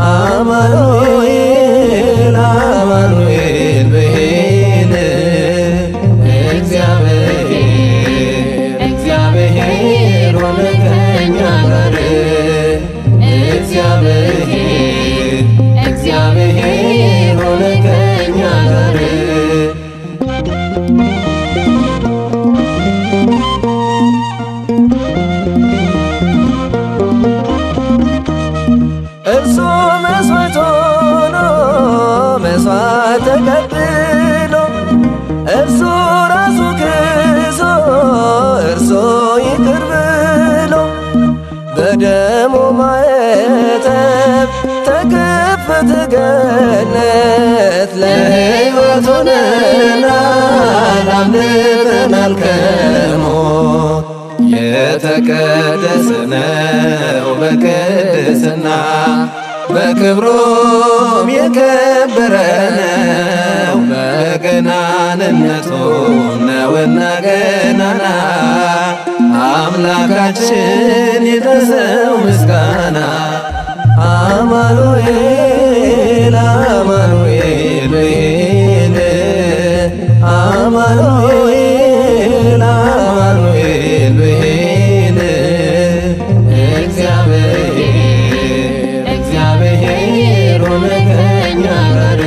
አማኑኤል አማኑኤል ብሂል እግዚአብሔር እግዚአብሔር ሆነ ከእኛ ጋር እርሱ መስዋዕት ሆኖ መስዋዕት ተቀብሎ እርሱ ራሱ ክሶ እርሱ ይቅር ብሎ በደሙ ማዕተብ ተከፈተ ገነት ለሕይወት ሆነናል አምልጠናል ከሞት የተቀደሰ ነው በቅድስና በክብሩም የከበረ ነው በገናንነቱ ነውና ገናና አምላካችን ይድረሰው ምስጋና አማኑኤል አማኑኤል ብሂል አማኑኤል አማኑኤል ብሂል እግዚአብሔር ሆነ ከእኛ ጋር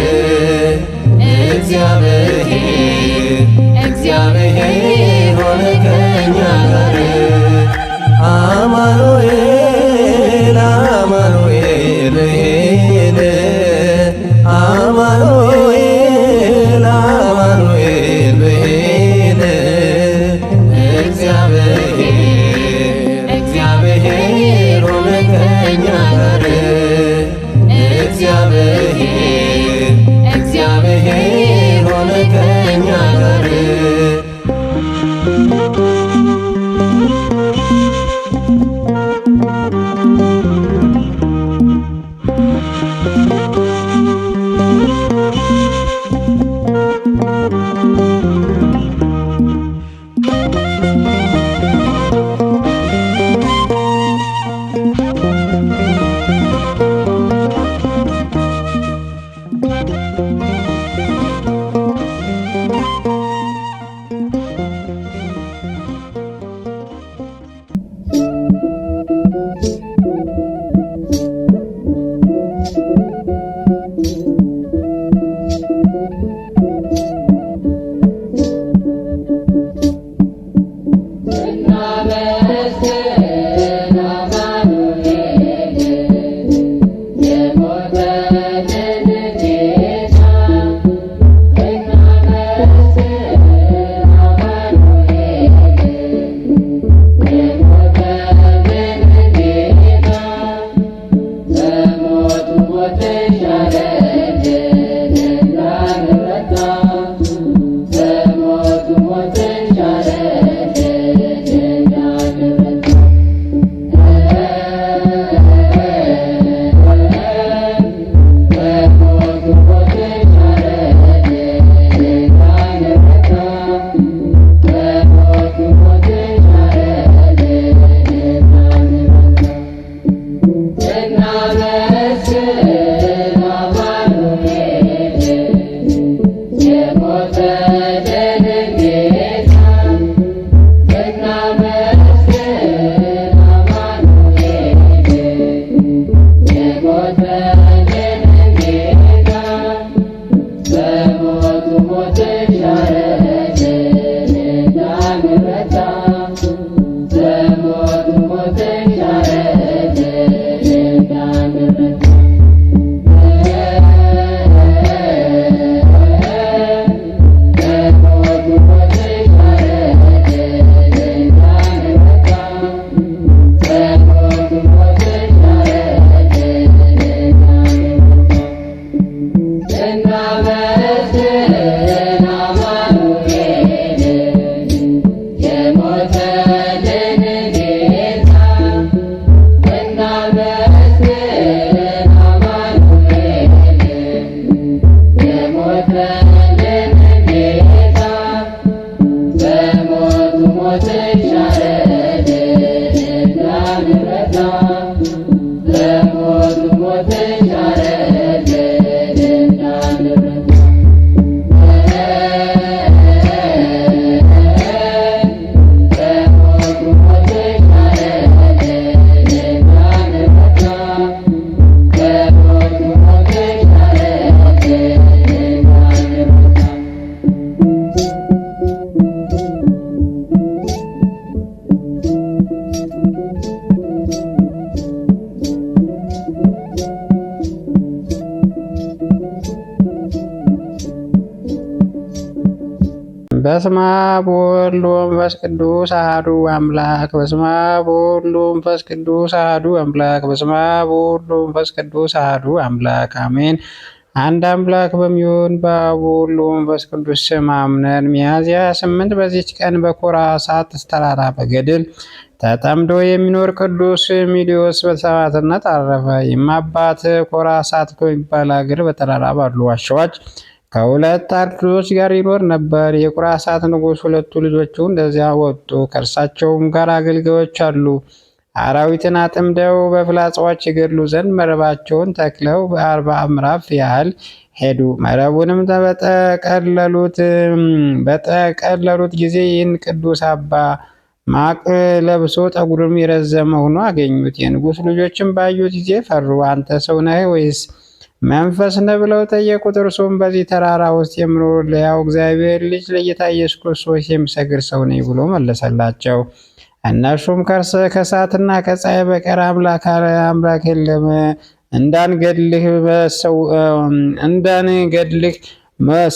እግዚአብሔር ሆነ ከእኛ ጋር አማኑኤል አማኑኤል ብሂል አማኑኤል አማኑኤል ብሂል እግዚአብሔር ሆነ ከእኛ ጋር እግዚአብሔር ሆነ ከእኛ ጋር በስመ አብ ወወልድ ወመንፈስ ቅዱስ አሐዱ አምላክ። በስመ አብ ወወልድ ወመንፈስ ቅዱስ አሐዱ አምላክ። በስመ አብ ወወልድ ወመንፈስ ቅዱስ አሐዱ አምላክ አሜን። አንድ አምላክ በሚሆን በአብ ወወልድ ወመንፈስ ቅዱስ ስም አምነን ሚያዝያ 8 በዚች ቀን በኮራሳት ተራራ በገድል ተጠምዶ የሚኖር ቅዱስ ሚሊዮስ በሰማዕትነት አረፈ። ይህም አባት ኮራሳት ከሚባል አገር በተራራ ባሉ ዋሻዎች ከሁለት አርድእቶች ጋር ይኖር ነበር። የኮራሳት ንጉሥ ሁለቱ ልጆቹ እንደዚያ ወጡ። ከእርሳቸውም ጋር አገልጋዮች አሉ። አራዊትን አጥምደው በፍላጻዎች ይገድሉ ዘንድ መረባቸውን ተክለው በ40 ምዕራፍ ያህል ሄዱ። መረቡንም በጠቀለሉት ጊዜ ይህን ቅዱስ አባ ማቅ ለብሶ ጠጉሩም የረዘመ ሆኖ አገኙት። የንጉሥ ልጆችም ባዩት ጊዜ ፈሩ። አንተ ሰው ነህ ወይስ መንፈስ ነህ ብለው ጠየቁት። እርሱም በዚህ ተራራ ውስጥ የምኖር ለሕያው እግዚአብሔር ልጅ ለጌታ ኢየሱስ ክርስቶስ የምሰግድ ሰው ነኝ ብሎ መለሰላቸው። እነርሱም ከእሳትና ከፀሐይ በቀር አምላክ የለም፣ እንዳንገድልህ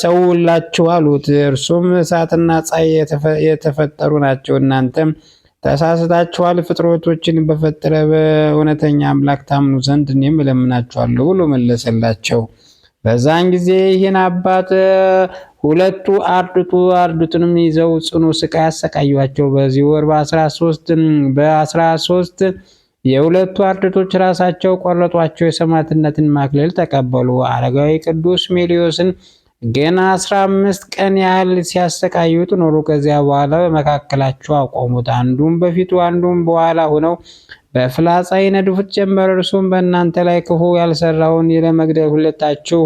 ሰውላችሁ አሉት። እርሱም እሳትና ፀሐይ የተፈጠሩ ናቸው፣ እናንተም ተሳስታችኋል። ፍጥረቶችን በፈጠረ በእውነተኛ አምላክ ታምኑ ዘንድ እኔም እለምናችኋለሁ ብሎ መለሰላቸው። በዛን ጊዜ ይህን አባት ሁለቱ አርድእቱንም ይዘው ጽኑ ስቃይ አሰቃዩአቸው። በዚህ ወር በ13 የሁለቱ አርድእቶች ራሳቸው ቆረጧቸው፣ የሰማዕትነትን አክሊል ተቀበሉ። አረጋዊ ቅዱስ ሜሊዮስን ገና 15 ቀን ያህል ሲያሰቃዩት ኖሩ። ከዚያ በኋላ በመካከላቸው አቆሙት። አንዱም በፊቱ አንዱም በኋላ ሆነው በፍላጻ ይነድፉት ጀመረ። እርሱም በእናንተ ላይ ክፉ ያልሰራውን ለመግደል ሁለታችሁ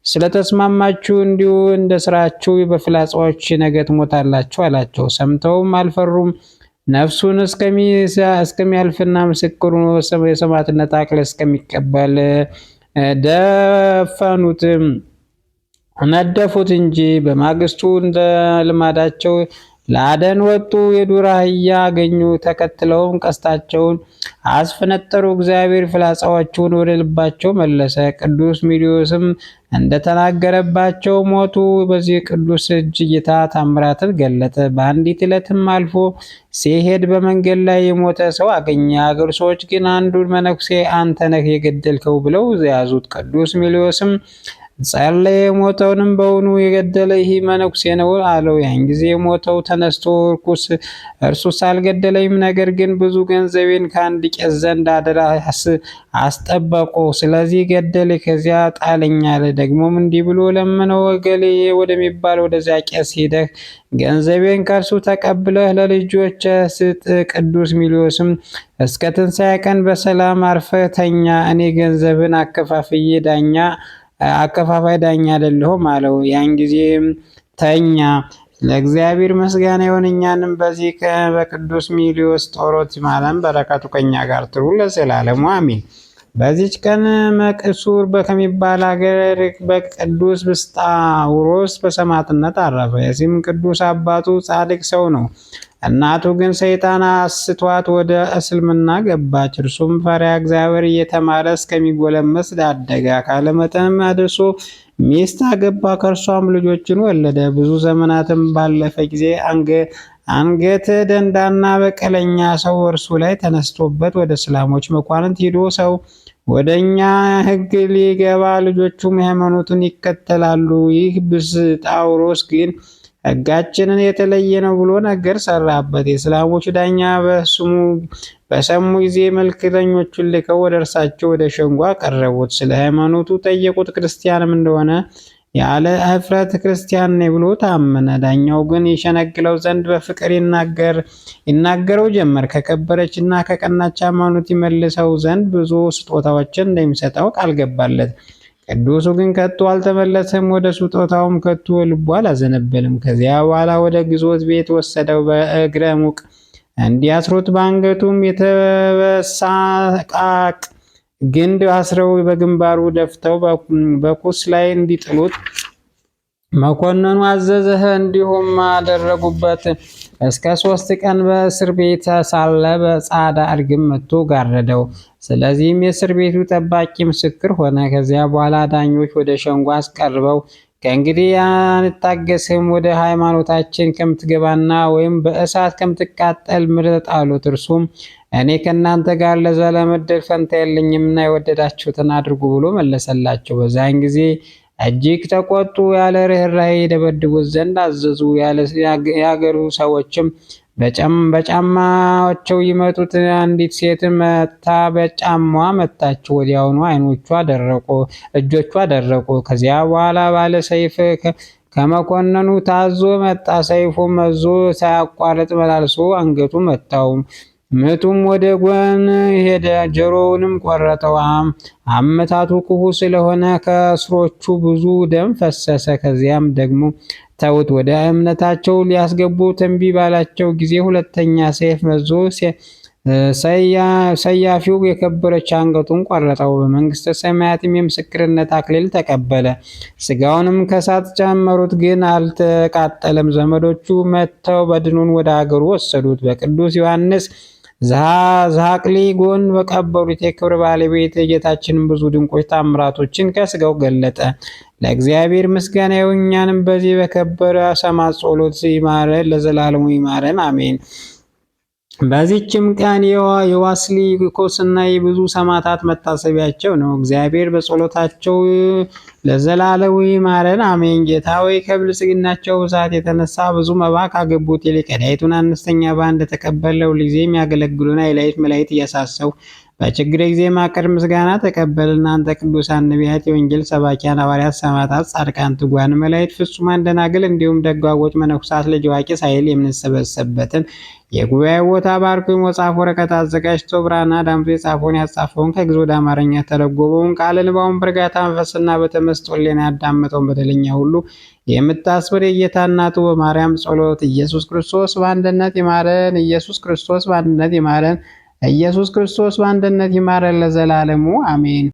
ስለተስማማችሁ እንዲሁ እንደ ስራችሁ በፍላጻዎች ነገ ትሞታላችሁ አላቸው። ሰምተውም አልፈሩም። ነፍሱን እስከሚያልፍና ምስክሩ የሰማዕትነት አክሊል እስከሚቀበል ነደፉት እንጂ። በማግስቱ እንደ ልማዳቸው ለአደን ወጡ። የዱር አህያ አገኙ። ተከትለውም ቀስታቸውን አስፈነጠሩ። እግዚአብሔር ፍላጻዎቹን ወደ ልባቸው መለሰ። ቅዱስ ሚሊዮስም እንደተናገረባቸው ሞቱ። በዚህ ቅዱስ እጅ ጌታ ታምራትን ገለጠ። በአንዲት ዕለትም አልፎ ሲሄድ በመንገድ ላይ የሞተ ሰው አገኘ። አገር ሰዎች ግን አንዱን መነኩሴ አንተ ነህ የገደልከው ብለው ያዙት። ቅዱስ ሚሊዮስም ጸለየ። የሞተውንም በውኑ የገደለ ይህ መነኩሴ ነው አለው። ያን ጊዜ የሞተው ተነስቶ እርሱስ አልገደለኝም፣ ነገር ግን ብዙ ገንዘቤን ከአንድ ቄስ ዘንድ አደራ አስጠበቁ፣ ስለዚህ ገደለ፣ ከዚያ ጣለኝ አለ። ደግሞም እንዲህ ብሎ ለመነው፣ እገሌ ወደሚባል ወደዚያ ቄስ ሄደህ ገንዘቤን ከእርሱ ተቀብለህ ለልጆች ስጥ። ቅዱስ ሚሊዮስም እስከ ትንሣኤ ቀን በሰላም አርፈህ ተኛ፣ እኔ ገንዘብን አከፋፋይ ዳኛ አይደለሁም አለው። ያን ጊዜም ተኛ። ለእግዚአብሔር ምስጋና ይሁን፣ እኛንም በዚህ በቅዱስ ሚሊዮስ ጸሎት ይማረን፣ በረከቱ ከኛ ጋር ትኑር ለዘላለሙ አሜን። በዚች ቀን መቅሱር ከሚባል ሀገር በቅዱስ ብስጣውሮስ በሰማዕትነት አረፈ። የዚህም ቅዱስ አባቱ ጻድቅ ሰው ነው። እናቱ ግን ሰይጣን አስቷት ወደ እስልምና ገባች። እርሱም ፈሪሃ እግዚአብሔር እየተማረ እስከሚጎለመስ አደገ። አካለ መጠንም አድርሶ ሚስት አገባ። ከእርሷም ልጆችን ወለደ። ብዙ ዘመናትም ባለፈ ጊዜ አንገተ ደንዳና በቀለኛ ሰው እርሱ ላይ ተነስቶበት ወደ እስላሞች መኳንንት ሂዶ ሰው ወደ እኛ ሕግ ሊገባ ልጆቹም ሃይማኖቱን ይከተላሉ፣ ይህ ብስጣውሮስ ግን ሕጋችንን የተለየ ነው ብሎ ነገር ሰራበት። የእስላሞች ዳኛ በሰሙ ጊዜ መልክተኞቹን ልከው ወደ እርሳቸው ወደ ሸንጎ አቀረቡት። ስለ ሃይማኖቱ ጠየቁት። ክርስቲያንም እንደሆነ ያለ እፍረት ክርስቲያን ነኝ ብሎ ታመነ። ዳኛው ግን ይሸነግለው ዘንድ በፍቅር ይናገረው ጀመር። ከከበረችና ከቀናች ሃይማኖት ይመልሰው ዘንድ ብዙ ስጦታዎችን እንደሚሰጠው ቃል ገባለት። ቅዱሱ ግን ከቶ አልተመለሰም። ወደ ስጦታውም ከቶ ልቡ አላዘነበልም። ከዚያ በኋላ ወደ ግዞት ቤት ወሰደው። በእግረ ሙቅ እንዲያስሩት በአንገቱም የተበሳቃቅ ግንድ አስረው በግንባሩ ደፍተው በኩስ ላይ እንዲጥሉት መኮንኑ አዘዘ። እንዲሁም አደረጉበት። እስከ 3 ቀን በእስር ቤት ሳለ በጻዳ እርግብ መጥቶ ጋረደው። ስለዚህም የእስር ቤቱ ጠባቂ ምስክር ሆነ። ከዚያ በኋላ ዳኞች ወደ ሸንጎ አስቀርበው ከእንግዲህ አንታገስም። ወደ ሃይማኖታችን ከምትገባና ወይም በእሳት ከምትቃጠል ምረጥ አሉት። እርሱም እኔ ከእናንተ ጋር ለዘላለም ዕድል ፈንታ የለኝምና የወደዳችሁትን አድርጉ ብሎ መለሰላቸው። በዛን ጊዜ እጅግ ተቆጡ። ያለ ርኅራኄ የደበድቡት ዘንድ አዘዙ። የአገሩ ሰዎችም በጫማቸው ይመቱት። አንዲት ሴት መታ በጫማዋ መታችው። ወዲያውኑ እጆቿ ደረቁ። ከዚያ በኋላ ባለ ሰይፍ ከመኮንኑ ታዞ መጣ። ሰይፉ መዞ ሳያቋርጥ መላልሶ አንገቱ መታው። ምቱም ወደ ጎን ሄደ፣ ጆሮውንም ቆረጠው። አመታቱ ክፉ ስለሆነ ከስሮቹ ብዙ ደም ፈሰሰ። ከዚያም ደግሞ ተውት። ወደ እምነታቸው ሊያስገቡት እምቢ ባላቸው ጊዜ ሁለተኛ ሰይፍ መዞ ሰያፊው የከበረች አንገቱን ቆረጠው። በመንግስተ ሰማያትም የምስክርነት አክሊል ተቀበለ። ስጋውንም ከእሳት ጨመሩት፣ ግን አልተቃጠለም። ዘመዶቹ መጥተው በድኑን ወደ አገሩ ወሰዱት። በቅዱስ ዮሐንስ ዘሐቅሊ ጎን በቀበሩት የክብር ባለቤት የጌታችንን ብዙ ድንቆች ታምራቶችን ከስጋው ገለጠ። ለእግዚአብሔር ምስጋና ይሁን፣ እኛንም በዚህ በከበረ ሰማዕት ጸሎት ይማረን፣ ለዘላለሙ ይማረን፣ አሜን። በዚህችም ቀን የዋስሊኮስና የብዙ ሰማዕታት መታሰቢያቸው ነው። እግዚአብሔር በጸሎታቸው ለዘላለሙ ይማረን፣ አሜን። ጌታ ሆይ ከብልጽግናቸው ብዛት የተነሳ ብዙ መባ ካገቡት ይልቅ የዳይቱን አነስተኛ መባ እንደተቀበለው ሁልጊዜ የሚያገለግሉና የላይት መላእክት እያሳሰቡ በችግር ጊዜ ማቀድ ምስጋና ተቀበል። እናንተ ቅዱሳን ነቢያት፣ የወንጌል ሰባኪያን ሐዋርያት፣ ሰማዕታት፣ ጻድቃን፣ ትጉሃን መላእክት፣ ፍጹማን ደናግል እንዲሁም ደጋጎች መነኮሳት ልጅ አዋቂ ሳይል የምንሰበሰብበትን የጉባኤ ቦታ ባርኮ የመጽሐፍ ወረቀት አዘጋጅቶ ብራና ዳምጦ የጻፈውን ያጻፈውን ከግዕዝ ወደ አማርኛ ተረጎመውን ቃለ ንባቡን በእርጋታ መንፈስና በተመስጦ ሕሊና ያዳመጠውን በደለኛ ሁሉ የምታስምር የጌታ እናቱ በማርያም ጸሎት ኢየሱስ ክርስቶስ በአንድነት ይማረን። ኢየሱስ ክርስቶስ በአንድነት ይማረን። ኢየሱስ ክርስቶስ በአንድነት ይማረን ለዘላለሙ አሜን።